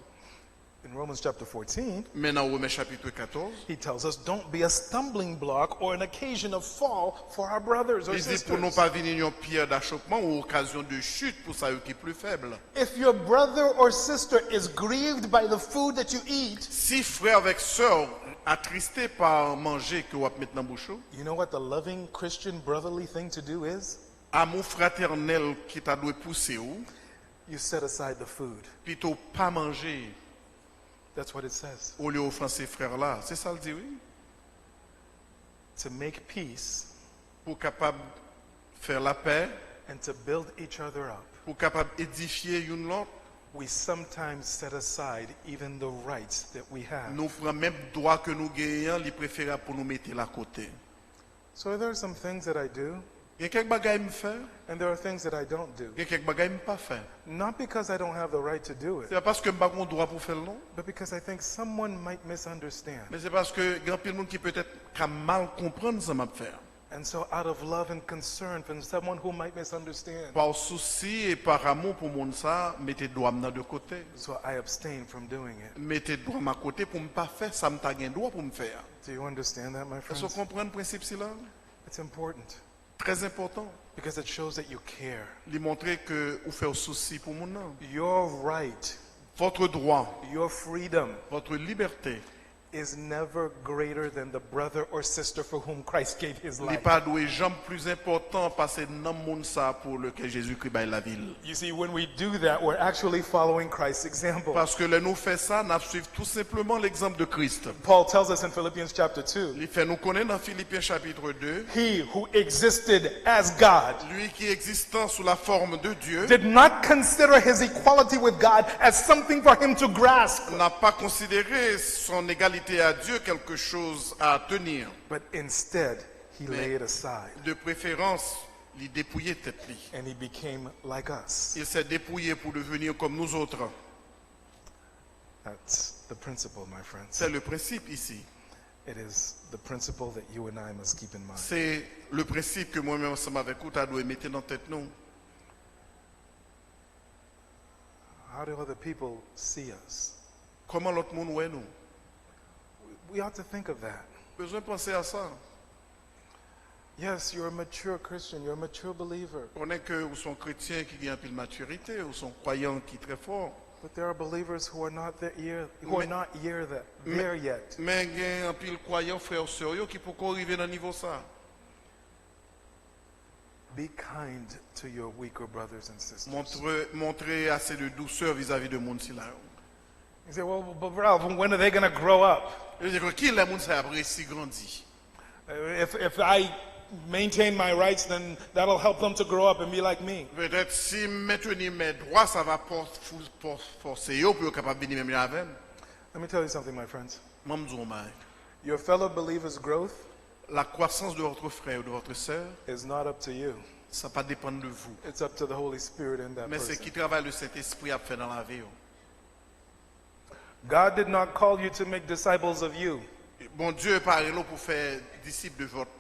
In Romans chapter 14, Maintenant, au Romains chapitre 14, he tells us, don't be a stumbling block or an occasion of fall for our brothers or il dit pour ne sisters. pas venir une pierre d'achoppement ou occasion de chute pour ça qui est plus faible. If your brother or sister is grieved by the food that you eat, Si frère avec sœur attristé par manger que vous mettez dans la bouche, you know what the loving Christian brotherly thing to do is? amour fraternel qui t'a dû pousser ou, You set aside the food. plutôt pas manger That's what it says. au lieu d'offenser frère là. C'est ça le dit, oui. To make peace Pour capable faire la paix, and to build each other up, pour capable édifier une l'autre, we sometimes set aside even the rights that we have. nous prenons même droit que nous gagnons, les préférables pour nous mettre là côté. So there are some things that I do, Il y a quelques bagages me faire, and there are things that I don't do. il y a quelques bagages me pas faire. Not because I don't have the right to do it, C'est pas parce que je n'ai pas droit pour faire non, but because I think someone might misunderstand. mais c'est parce que grand pile monde qui peut-être a mal comprendre ça m'a faire. And so out of love and concern for someone who might misunderstand, Par souci et par amour pour monde ça, mettez droit de côté. so I abstain from doing it. Mettez droit à côté pour ne pas faire ça me t'a gain droit pour me faire. Do you understand that, my Est-ce que friends? vous comprenez le principe là? It's important Très important. because it shows that you care. Lui montrer que vous faites souci pour mon nom. Your right, Votre droit, your freedom votre liberté is never greater than the brother or sister for whom Christ gave his Il life. pas doué jambe plus important parce que dans le monde ça pour lequel Jésus-Christ baille la ville. You see, when we do that, we're actually following Christ's example. Parce que là nous fait ça, nous suivons tout simplement l'exemple de Christ. Paul tells us in Philippians chapter 2, Il fait nous connaître dans Philippiens chapitre 2, he who existed as God lui qui existant sous la forme de Dieu, did not consider his equality with God as something for him to grasp, n'a pas considéré son égalité à Dieu quelque chose à tenir. but instead he laid it aside De préférence, il dépouillait tête li. and he became like us. Il s'est dépouillé pour devenir comme nous autres. That's the principle, my friends. C'est le principe ici. It is the principle that you and I must keep in mind. C'est le principe que moi-même ensemble avec vous, tu dois mettre dans tête nous. How do other people see us? Comment l'autre monde voit nous? We ought to think of that. Besoin de penser à ça. Yes, you're a mature Christian, you're a mature believer, On est que vous sont chrétiens qui ont un peu de maturité, ou sont croyants qui sont très forts. but there are believers who are not there yet. Mais il y a un peu de croyants, frères et sœurs, qui peuvent arriver dans le niveau ça. Be kind to your weaker brothers and sisters. Montrer assez de douceur vis-à-vis de monde si là. You say, well, but Ralph, when are they going to grow up? Je veux dire que qui les monde ça après si grandi? If I maintain my rights, then that'll help them to grow up and be like me. Peut-être si maintenir mes droits, ça va forcer eux pour être capable de venir même avec. Let me tell you something, my friends. Moi, je dis, Your fellow believers' growth la croissance de votre frère ou de votre sœur, is not up to you. ça ne va pas dépendre de vous. It's up to the Holy Spirit in that Mais c'est person. qui travaille le Saint-Esprit à faire dans la vie. God did not call you to make disciples of you. Bon Dieu est pas là pour faire disciple de votre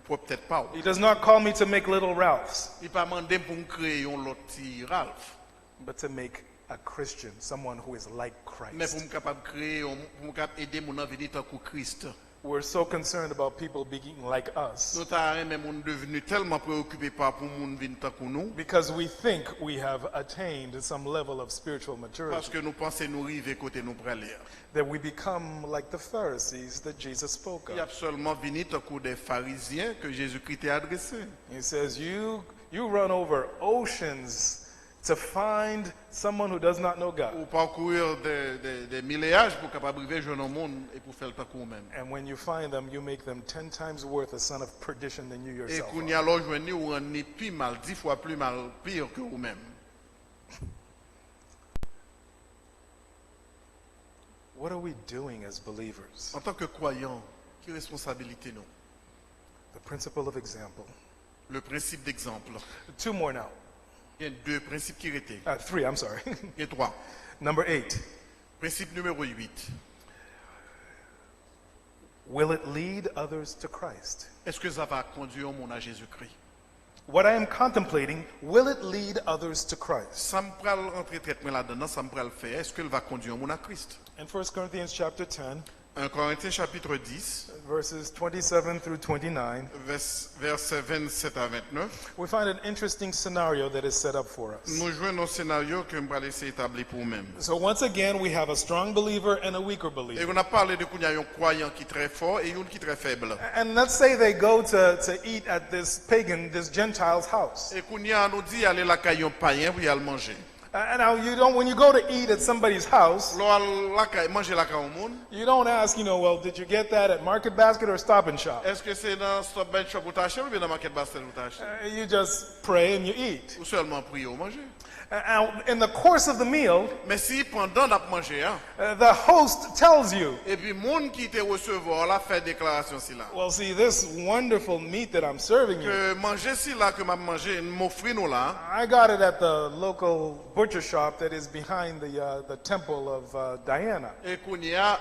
peut-être pas. He does not call me to make little Ralphs, Il pas demandé pour me créer un autre petit Ralph, but to make a Christian, someone who is like mais pour Christ. me capable créer, pour me capable aider mon avenir tant que Christ. We're so concerned about people being like us Nous t'arrêtons même on devenu tellement préoccupé par pour monde venir tant que nous, because we think we have attained some level of spiritual parce maturity, que nous pensons nous arriver côté nous praler. that we become like the Pharisees that Jesus spoke Il y a of. seulement venu tant que des pharisiens que Jésus-Christ a adressé. He says, you run over oceans to find someone who does not know God. Ou parcourir des milléages pour capable arriver jeune au monde et pour faire le tant que vous-même. And when you find them, you make them 10 times worth a son of perdition than you Et yourself qu'on are. y a rejoindre ou on est plus mal, 10 fois plus mal, pire que vous-même. What are we doing as believers? En tant que croyants, quelle responsabilité nous? The principle of example. Le principe d'exemple. 2 more now. Il y a 2 principes qui étaient. 3, I'm sorry. Il y a 3. Number 8. Principe numéro 8. Will it lead others to Christ? Est-ce que ça va conduire au monde à Jésus-Christ? What I am contemplating, will it lead others to Christ? Ça me prend rentrer traitement là-dedans, ça me prend le faire. Est-ce qu'elle va conduire au monde à Christ? In 1 Corinthians chapter 10, 1 Corinthiens chapitre 10, verses 27 through 29, versets 27 à 29. we find an interesting scenario that is set up for us. Nous jouons un scénario que je vais laisser établir pour nous-mêmes. So once again, we have a strong believer and a weaker Et believer. on a parlé de qu'il y a un croyant qui est très fort et un qui est très faible. And let's say they go to eat at this pagan, this Gentile's house. Et qu'on y a nous dit aller la caille un païen pour y aller manger. And now when you go to eat at somebody's house, Lorsque la caille manger la caille au monde, you don't ask, well, did you get that at Market Basket or Stop and Shop? est-ce que c'est dans Stop and Shop ou t'achètes ou bien dans Market Basket ou t'achètes? You just pray and you eat. Ou seulement prier ou manger? Now, in the course of the meal, Mais si pendant d'app manger, hein, the host tells you, et puis monde qui te recevoir la fait déclaration si là. well, see, this wonderful meat that I'm serving you, Que manger si là que m'a manger, m'offrir nous là. I got it at the local butcher shop that is behind the temple of Diana. Et qu'on y a,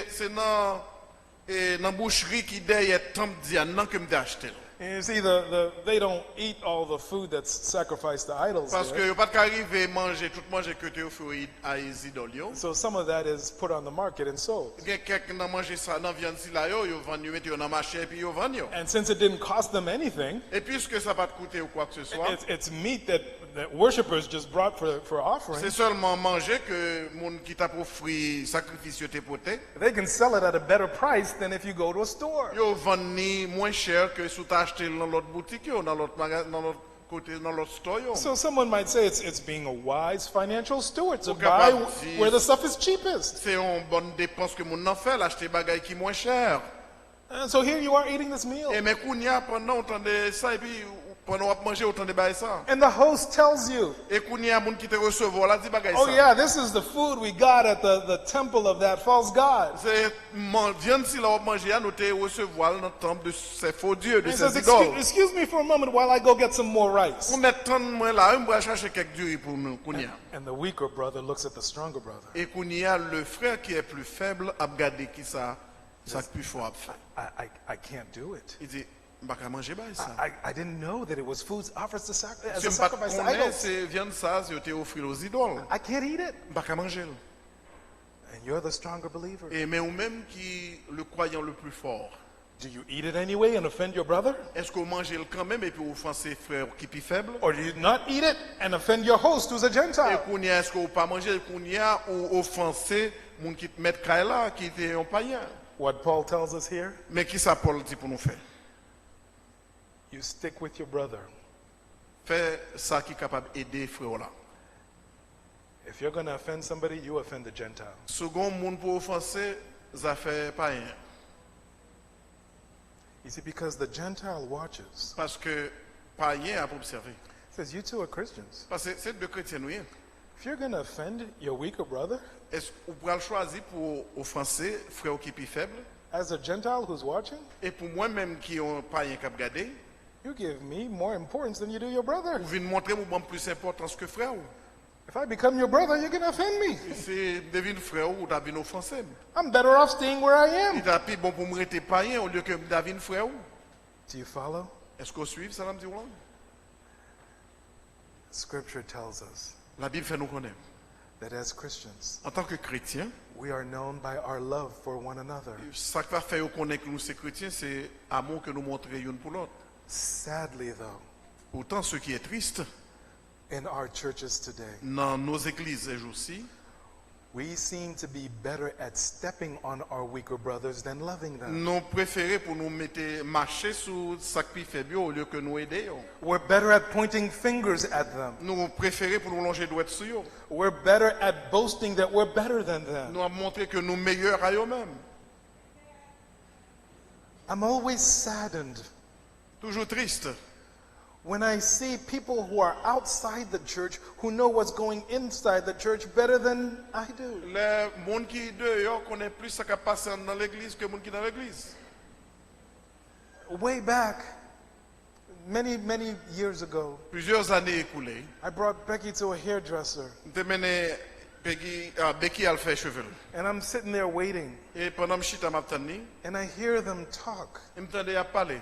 c'est dans boucherie qui derrière temple Diane que m'ai acheté. You see, they don't eat all the food that's sacrificed to idols Parce que there. yo pas qu'arriver manger tout manger que tu offres à idoles yo. So some of that is put on the market and sold. Il y a quelqu'un qui manger ça dans viande si là yo vend yo mettre yo dans marché et puis yo vend yo. And since it didn't cost them anything, Et puisque ça va te coûter ou quoi que ce soit, it's meat that that worshipers just brought for offering, C'est seulement manger que moun qui t'a offert sacrifice yo te poté. they can sell it at a better price than if you go to a store. Yo vendre moins cher que si tu acheté dans l'autre boutique yo, dans l'autre magasin, dans l'autre côté, dans l'autre store yo. So someone might say it's being a wise financial steward to Okay, buy but see- where the stuff is cheapest. C'est une bonne dépense que moun nan fait, l'acheter bagay qui moins cher. And so here you are eating this meal. Et mais kounya pendant autant de ça et puis pendant on manger autant de bagay ça. And the host tells you, Et kounya moun qui te recevoir là dit bagay oh ça. yeah, this is the food we got at the temple of that false god. C'est viande si là on manger nous te recevoir dans le temple de ces faux dieux, de And he ces says, idoles. excuse me for a moment while I go get some more rice. On met tant moins là, on va chercher quelques dieux pour nous kounya. And the weaker brother looks at the stronger brother. Et kounya le frère qui est plus faible a regardé qui ça plus fort a fait. I can't do it. Il dit pas qu'à manger bah ça. I didn't know that it was food offered as a Si pas sacrifice to connaît idols. c'est viande ça, c'est te offrir aux idoles. I can't eat it. Pas qu'à manger. And you're the stronger believer. Et mais ou même qui le croyant le plus fort. Do you eat it anyway and offend your brother? Est-ce qu'on mange le quand même et puis offenser frère qui plus faible? Or do you not eat it and offend your host who's a Et Gentile? kounya est-ce qu'on pas manger kounya ou offenser moun qui te met là qui était un païen? What Paul tells us here, Mais qui ça Paul dit pour nous faire? you stick with your brother. Fais ça qui est capable d'aider frère là. If you're going to offend somebody, you offend the Gentile. Second moun pour offenser, ça fait païen. You see, because the Gentile watches. Parce que païen a observé. Says, you two are Christians. Parce que c'est deux chrétiens nous. If you're going to offend your weaker brother, Est-ce qu'on pourrait choisir pour offenser frère qui est plus faible? as a Gentile who's watching, Et pour moi-même qui ont païen qui a regardé, you give me more importance than you do your brother. vous venez montrer mon plus importance que frère. If I become your brother, you're going to offend me. C'est devine frère ou devine offensé. I'm better off staying where I Il am. est plus bon pour me rester païen au lieu que devine frère. Do you follow? Est-ce qu'on suit ça, la dit Scripture tells us La Bible fait nous connaître. that as Christians, En tant que chrétiens, we are known by our love for one another. ça qui va faire connaître que nous sommes chrétiens, c'est l'amour que nous montrons l'un pour l'autre. Sadly, though, Pourtant, ce qui est triste, in our churches today, dans nos églises ces jours-ci, we seem to be better at stepping on our weaker brothers than loving them. nous préférons pour nous mettre marcher sur ce qui est faible au lieu que nous aider. We're better at pointing fingers at them. Nous préférons pour nous longer doigts sur eux. We're better at boasting that we're better than them. Nous avons montré que nous meilleurs à eux-mêmes. I'm always saddened Toujours triste. when I see people who are outside the church who know what's going inside the church better than I do. Les gens qui dehors connaissent plus ce qui passe dans l'église que les gens qui sont dans l'église. Way back, many years ago, Plusieurs années écoulées, I brought Becky to a hairdresser, j'ai mené Becky à faire cheveux. and I'm sitting there waiting, Et pendant que je suis m'attendais, and I hear them talk. il m'entendait à parler.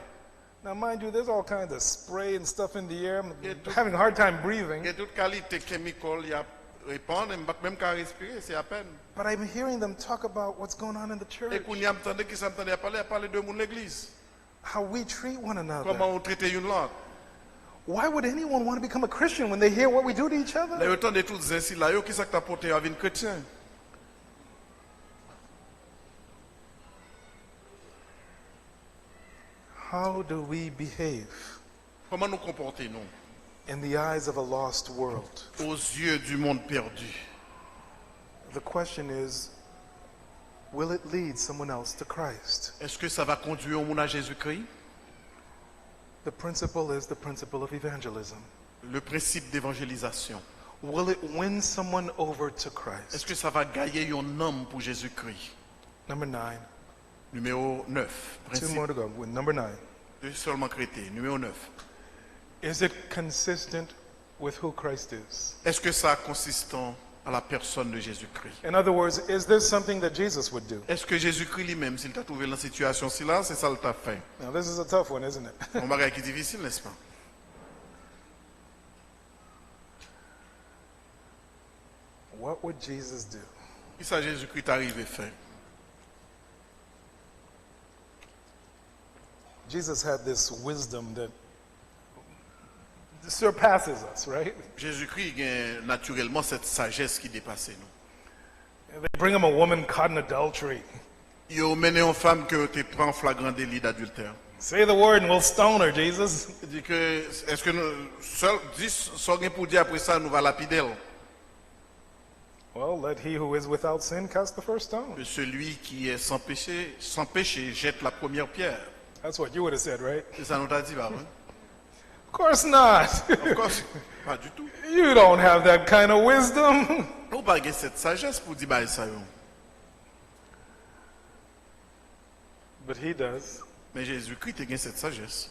Now, mind you, there's all kinds of spray and stuff in the air. I'm Yeah, having a hard time breathing, Il y a toute qualité chimique, il y a répandre, même qu'à respirer, c'est à peine. but I'm hearing them talk about what's going on in the Et church, qu'on y a entendu qui s'entendait à parler de mon l'église. how we treat one another. Comment on traite une l'autre. Why would anyone want to become a Christian when they hear what we do to each Là, other? il y a autant de toutes ainsi là, qui ça que t'as porté à vie chrétien. How do we behave Comment nous comporter, nous, in the eyes of a lost world? aux yeux du monde perdu? The question is, will it lead someone else to Christ? Est-ce que ça va conduire au monde à Jésus-Christ? The principle is the principle of evangelism. Le principe d'évangélisation. Will it win someone over to Est-ce Christ? que ça va gagner un homme pour Jésus-Christ? Number 9. Numéro 9. Two more to go. With number 9. De seulement chrétien. Numéro 9. Is it consistent with who Christ is? Est-ce que ça est consistant à la personne de Jésus-Christ? In other words, is this something that Jesus would do? Est-ce que Jésus-Christ lui-même, s'il t'a trouvé dans cette situation-ci-là, c'est ça le t'a fait? Now, this is a tough one, isn't it? Un bagage qui est difficile, n'est-ce pas? What would Jesus do? Qui ça Jésus-Christ arrivé faire? Jesus had this wisdom that surpasses us, right? Jésus-Christ a naturellement cette sagesse qui dépasse nous. They bring him a woman caught in adultery. Il a mené une femme que tu prends en flagrant délit d'adultère. Say the word and we'll stone her, Jesus. Il dit que, est-ce que nous, seul, dis, sans rien pour dire après ça, nous va lapider. Well, let he who is without sin cast the first stone. Que celui qui est sans péché jette la première pierre. That's what you would have said, right? C'est ça nous t'a dit, bah, hein? Of course not. Of course, pas du tout. You don't have that kind of wisdom. Nous pas cette sagesse pour dire bah, ça. But he does, Mais Jésus-Christ a cette sagesse.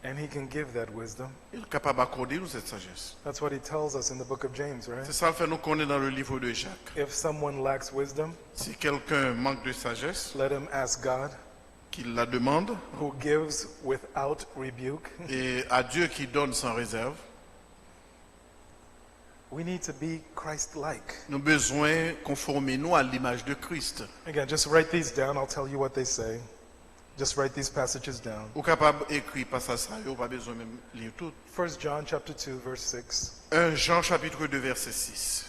and he can give that wisdom. Il est capable d'accorder nous cette sagesse. That's what he tells us in the book of James, right? C'est ça le fait nous connaît dans le livre de Jacques. If someone lacks wisdom, Si quelqu'un manque de sagesse, let him ask God, qu'il la demande, who gives without rebuke. et à Dieu qui donne sans réserve. We need to be Christ-like. Nous avons besoin de conformer nous à l'image de Christ. Again, just write these down. I'll tell you what they say. Just write these passages down. Ou capable d'écrire pas ça, ou pas besoin même lire tout. 1 John chapter 2, verse 6. 1 Jean chapitre 2 verset 6.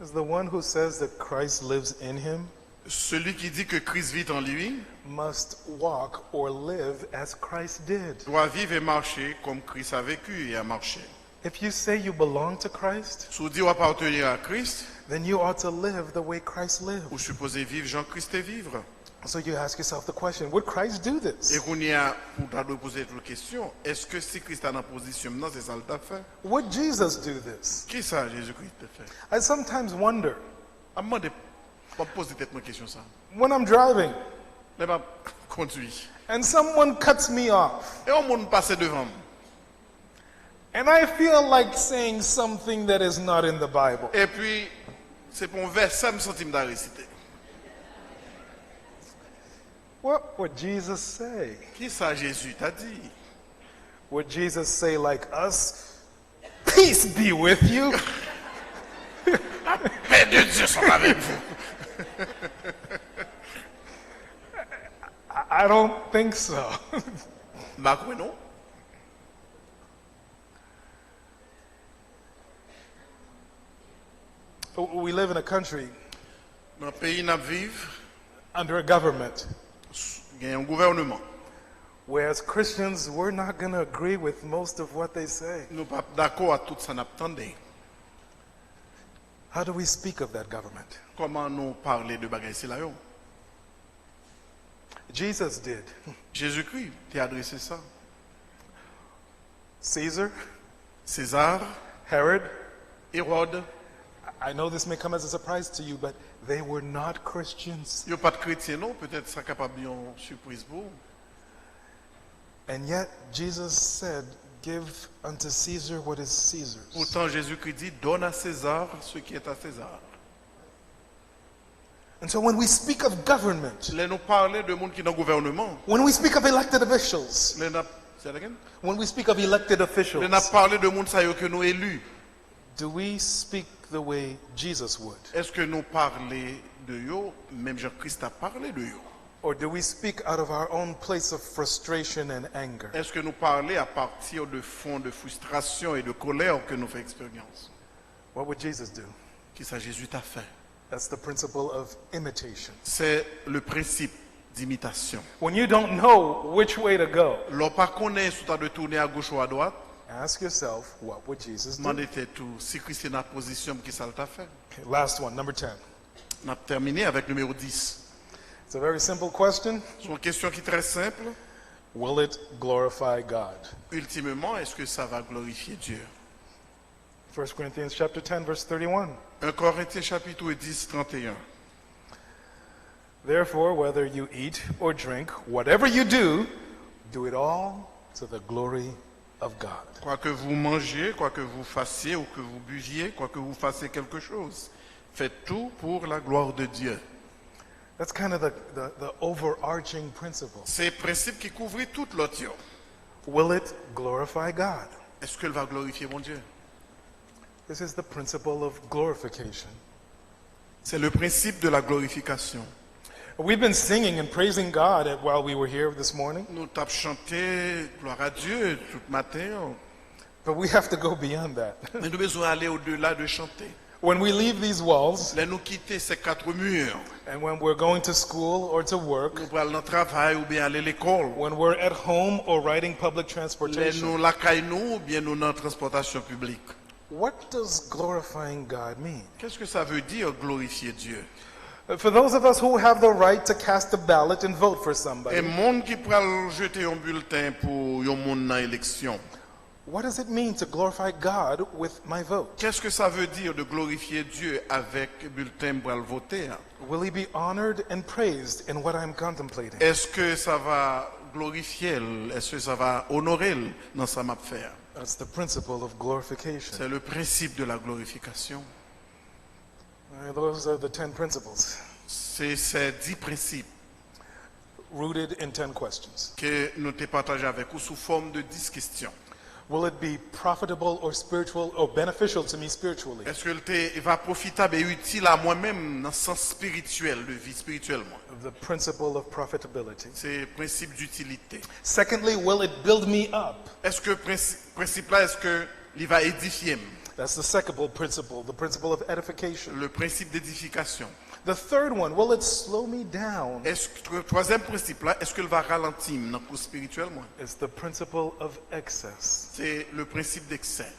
Is the one who says that Christ lives in him Celui qui dit que Christ vit en lui must walk or live as Christ did. doit vivre et marcher comme Christ a vécu et a marché. If you say you belong to Christ, Si vous dites appartenir à Christ, then you ought to live the way Christ lived. vous supposez vivre Jean-Christ et vivre. So you ask yourself the question, would Christ do Et this? qu'on y a pour poser la question, est-ce que si Christ est dans la position maintenant, c'est ça le t'a fait? Would Jesus do this? Qui ça Jésus-Christ t'a fait? I sometimes wonder, À moi de pas poser peut-être une question ça. when I'm driving Je pas conduire. and someone cuts me off, Et on monde passe devant. and I feel like saying something that is not in the Bible. Et puis, c'est pour un verset, me sentir me réciter. What would Jesus say? Qui ça Jésus t'a dit? Would Jesus say like us, peace be with you? Paix de Dieu soit avec vous. I don't think so. Bah, non? We live in a country Dans le pays nous vivons, under a government il y a un gouvernement. where as Christians, we're not going to agree with most of what they say. Nous pas d'accord à tout ça n'attendait. How do we speak of that government? Comment nous parler de bagaille c'est là yo? Jesus did. Jésus-Christ t'a adressé ça. Caesar, César, Herod, Hérode, I know this may come as a surprise to you, but they were not Christians. il n'y a pas de chrétien non, peut-être ça capable de une surprise pour vous. And yet Jesus said, give unto Caesar what is Caesar's. Pourtant Jésus-Christ dit donne à César ce qui est à César. And so when we speak of government, Là nous parler de monde qui est dans le gouvernement. when we speak of elected officials, Là n'a c'est again. when we speak of elected officials, Là n'a parlé de monde ça yo que nous élus. do we speak the way Jesus would? Est-ce que nous parler de yo même Jean-Christ a parlé de yo? Or do we speak out of our own place of frustration and anger? Est-ce que nous parler à partir de fonds de frustration et de colère que nous fait expérience? What would Jesus do? Qui ça Jésus t'a fait? That's the principle of imitation. C'est le principe d'imitation. When you don't know which way to go, L'on pas connaît si tu as de tourner à gauche ou à droite, ask yourself, what would Jesus do? demandez-toi tout si Christ est dans la position qui ça t'a fait. Okay, last one, number 10. On a terminé avec numéro 10. It's a very simple question. C'est une question qui est très simple. Will it glorify God? Ultimement, est-ce que ça va glorifier Dieu? 1 Corinthians chapter 10, verse 31. 1 Corinthiens chapitre 10, 31. Therefore, whether you eat or drink, whatever you do, do it all to the glory of God. Quoi que vous mangiez, quoi que vous fassiez ou que vous buviez, quoi que vous fassiez quelque chose, faites tout pour la gloire de Dieu. That's kind of the overarching principle. C'est le principe qui couvre toute l'autre. Will it glorify God? Est-ce qu'elle va glorifier mon Dieu? This is the principle of glorification. C'est le principe de la glorification. We've been singing and praising God while we were here this morning, Nous t'avons chanté gloire à Dieu tout matin. But we have to go beyond that. Mais nous devons besoin aller au-delà de chanter. When we leave these walls, Là, nous quitter ces quatre murs. and when we're going to school or to work, Nous allons au travail ou bien aller à l'école. when we're at home or riding public Là, transportation, nous la caille nous ou bien nous dans la transportation publique. what does glorifying God mean? Qu'est-ce que ça veut dire glorifier Dieu? For those of us who have the right to cast a ballot and vote for Et somebody, monde qui peut jeter un bulletin pour un monde dans l'élection. what does it mean to glorify God with my vote? Qu'est-ce que ça veut dire de glorifier Dieu avec bulletin pour le voter? Will he be honored and praised in what I'm contemplating? Est-ce que ça va glorifier? Est-ce que ça va honorer dans sa map faire? That's the principle of glorification. C'est le principe de la glorification. Those are the 10 principles C'est ces 10 principes rooted in 10 questions. que nous te partageons avec vous sous forme de 10 questions. Will it be profitable or spiritual or beneficial to me spiritually? Est-ce que va profitable et utile à moi-même dans le sens spirituel, de vie spirituellement? The principle of profitability. C'est le principe d'utilité. Secondly, will it build me up? Est-ce que principe là, est-ce que il va édifier? That's the second principle, the principle of edification. Le principe d'édification. The third one, will it slow me down? Est-ce que le troisième principe là, est-ce qu'il va ralentir dans le cours spirituellement? It's the principle of excess. C'est le principe d'excès.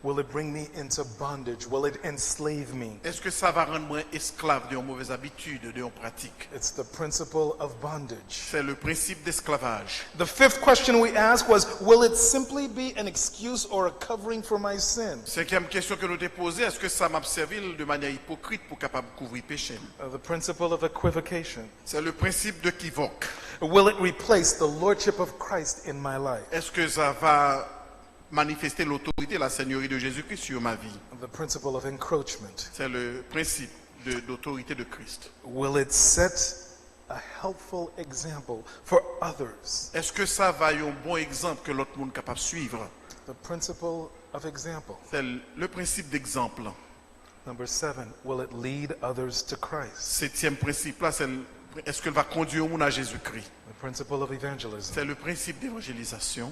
Will it bring me into bondage? Will it enslave me? Est-ce que ça va rendre moi esclave de mauvaises habitudes, de pratiques? It's the principle of bondage. C'est le principe d'esclavage. The fifth question we asked was, will it simply be an excuse or a covering for my sin? Cinquième question que nous t'ai posée, est-ce que ça m'a servi de manière hypocrite pour capable de couvrir péché? The principle of equivocation. C'est le principe d'équivoque. Will it replace the lordship of Christ in my life? Est-ce que ça va manifester l'autorité, la seigneurie de Jésus-Christ sur ma vie? The principle of encroachment. C'est le principe d'autorité de Christ. Will it set a helpful example for others? Est-ce que ça va être un bon exemple que l'autre monde est capable de suivre? The principle of example. C'est le principe d'exemple. Number 7, will it lead others to Christ? Septième principe là, c'est est-ce qu'elle va conduire au monde à Jésus-Christ? The principle of evangelism. C'est le principe d'évangélisation.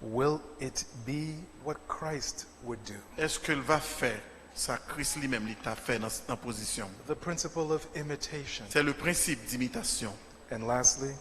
Will it be what Christ would do? Est-ce qu'elle va faire ça Christ lui-même il t'a fait dans cette position? The principle of imitation. C'est le principe d'imitation. And lastly,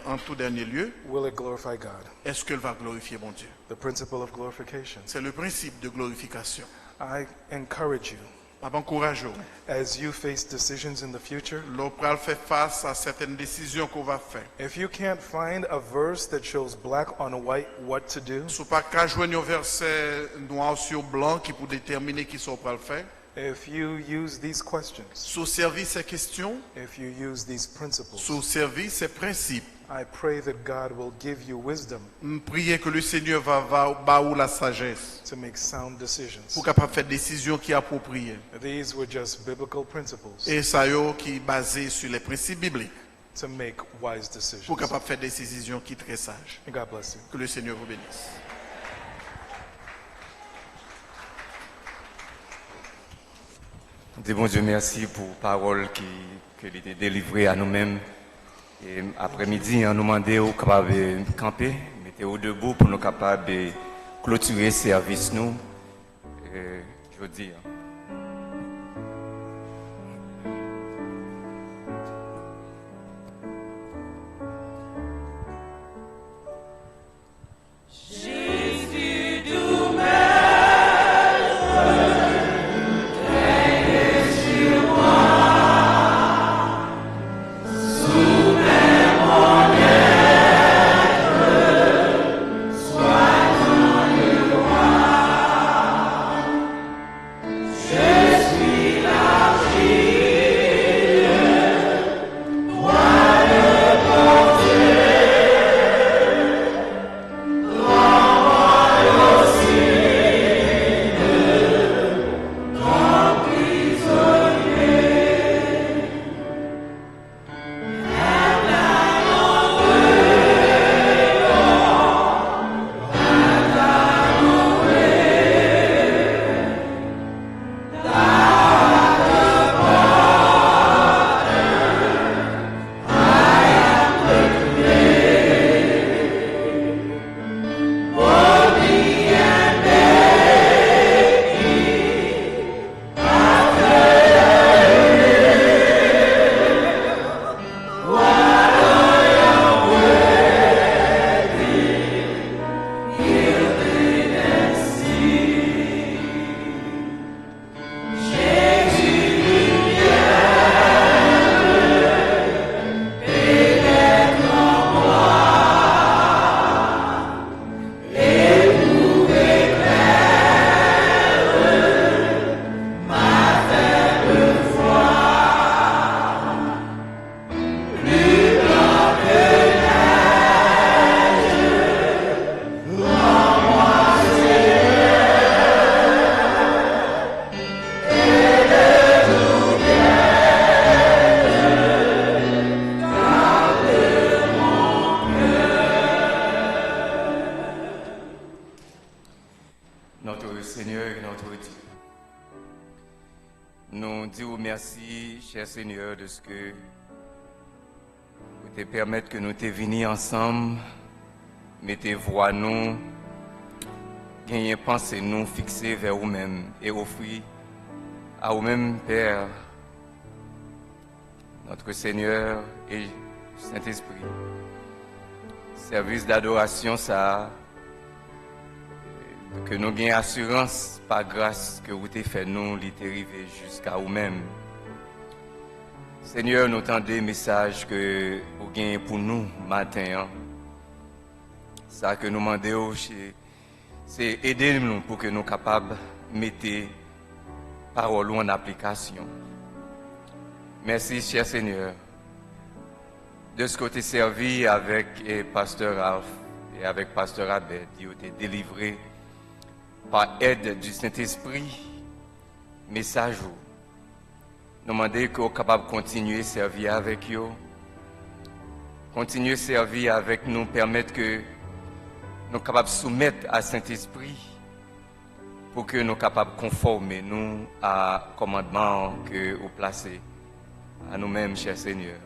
En tout dernier lieu, will it glorify God? est-ce qu'elle va glorifier mon Dieu? The principle of glorification. C'est le principe de glorification. I encourage you, Avant courage, as you face decisions in the future, l'on peut faire face à certaines décisions qu'on va faire. if you can't find a verse that shows black on white what to do, Si pas qu'à joindre un verset noir sur blanc qui pour déterminer qui sont pas le faire. if you use these questions, Sous servir ces questions, if you use these principles, sous servir ces principes. I pray that God will give you wisdom Priez que le Seigneur va baou la sagesse to make sound decisions. pour capable faire des décisions qui appropriées. These were just biblical principles Et ça yo qui est basé sur les principes bibliques to make wise decisions. pour capable faire des décisions qui sont très sages. And God bless you. Que le Seigneur vous bénisse. Dis bon Dieu merci pour parole que il était délivrée à nous-mêmes. Et après-midi, on nous demandait au capable de camper, mettez-vous debout pour nous capables de clôturer le service nous. Je veux dire. notre Dieu. Nous disons merci, cher Seigneur, de ce que vous te permettre que nous te venus ensemble, mettez voix nous, gagner pensée nous, fixer vers vous-même et offrir à vous-même, Père, notre Seigneur et Saint-Esprit. Service d'adoration, ça, que nous gagnons assurance par grâce que vous t'avez fait nous, arriver jusqu'à vous-même. Seigneur, nous tendez message que vous gagnez pour nous matin. Ça que nous demandons, c'est aider nous pour que nous soyons capables de mettre parole en application. Merci, cher Seigneur, de ce côté servi avec Pasteur Alf et avec Pasteur Abed, qui ont été délivrés par aide du Saint-Esprit, message. Nous demandons que vous soyez capables de continuer à servir avec eux, continuer à servir avec nous, permettre que nous soyons capables de soumettre à Saint-Esprit pour que nous soyons capables de conformer nous à commandement que vous placez à nous-mêmes, cher Seigneur.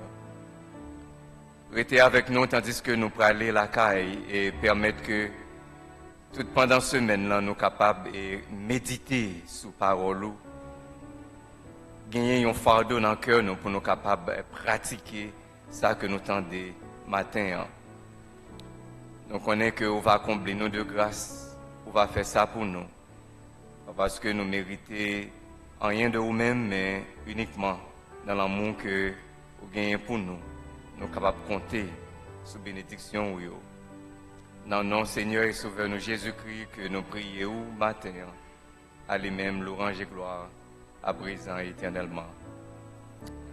Restez avec nous tandis que nous pourrons aller la caille et permettre que tout pendant la semaine, là, nous sommes capables de méditer sur la parole, gagner un fardeau dans le cœur nous, pour nous capables de pratiquer ça que nous tendons matin. Nous connaissons que vous va combler nous de grâce, vous va faire ça pour nous, parce que nous méritons rien de vous-même, mais uniquement dans l'amour que vous gagnez pour nous. Nous sommes capables de compter sur la bénédiction. Dans le nom Seigneur et Sauveur nous Jésus-Christ que nous prions matin, à lui-même louange et gloire, à présent et éternellement.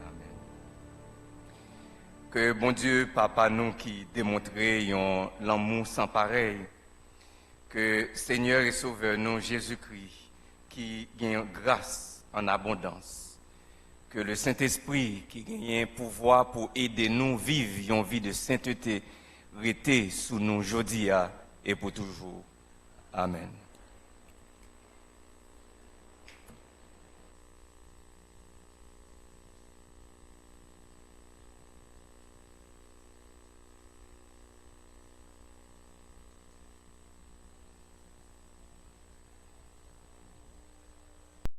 Amen. Que bon Dieu, Papa, nous qui démontrons l'amour sans pareil, que Seigneur et Sauveur nous Jésus-Christ qui gagne grâce en abondance, que le Saint-Esprit qui gagne un pouvoir pour aider nous vivre une vie de sainteté, rester sous nous aujourd'hui et pour toujours. Amen.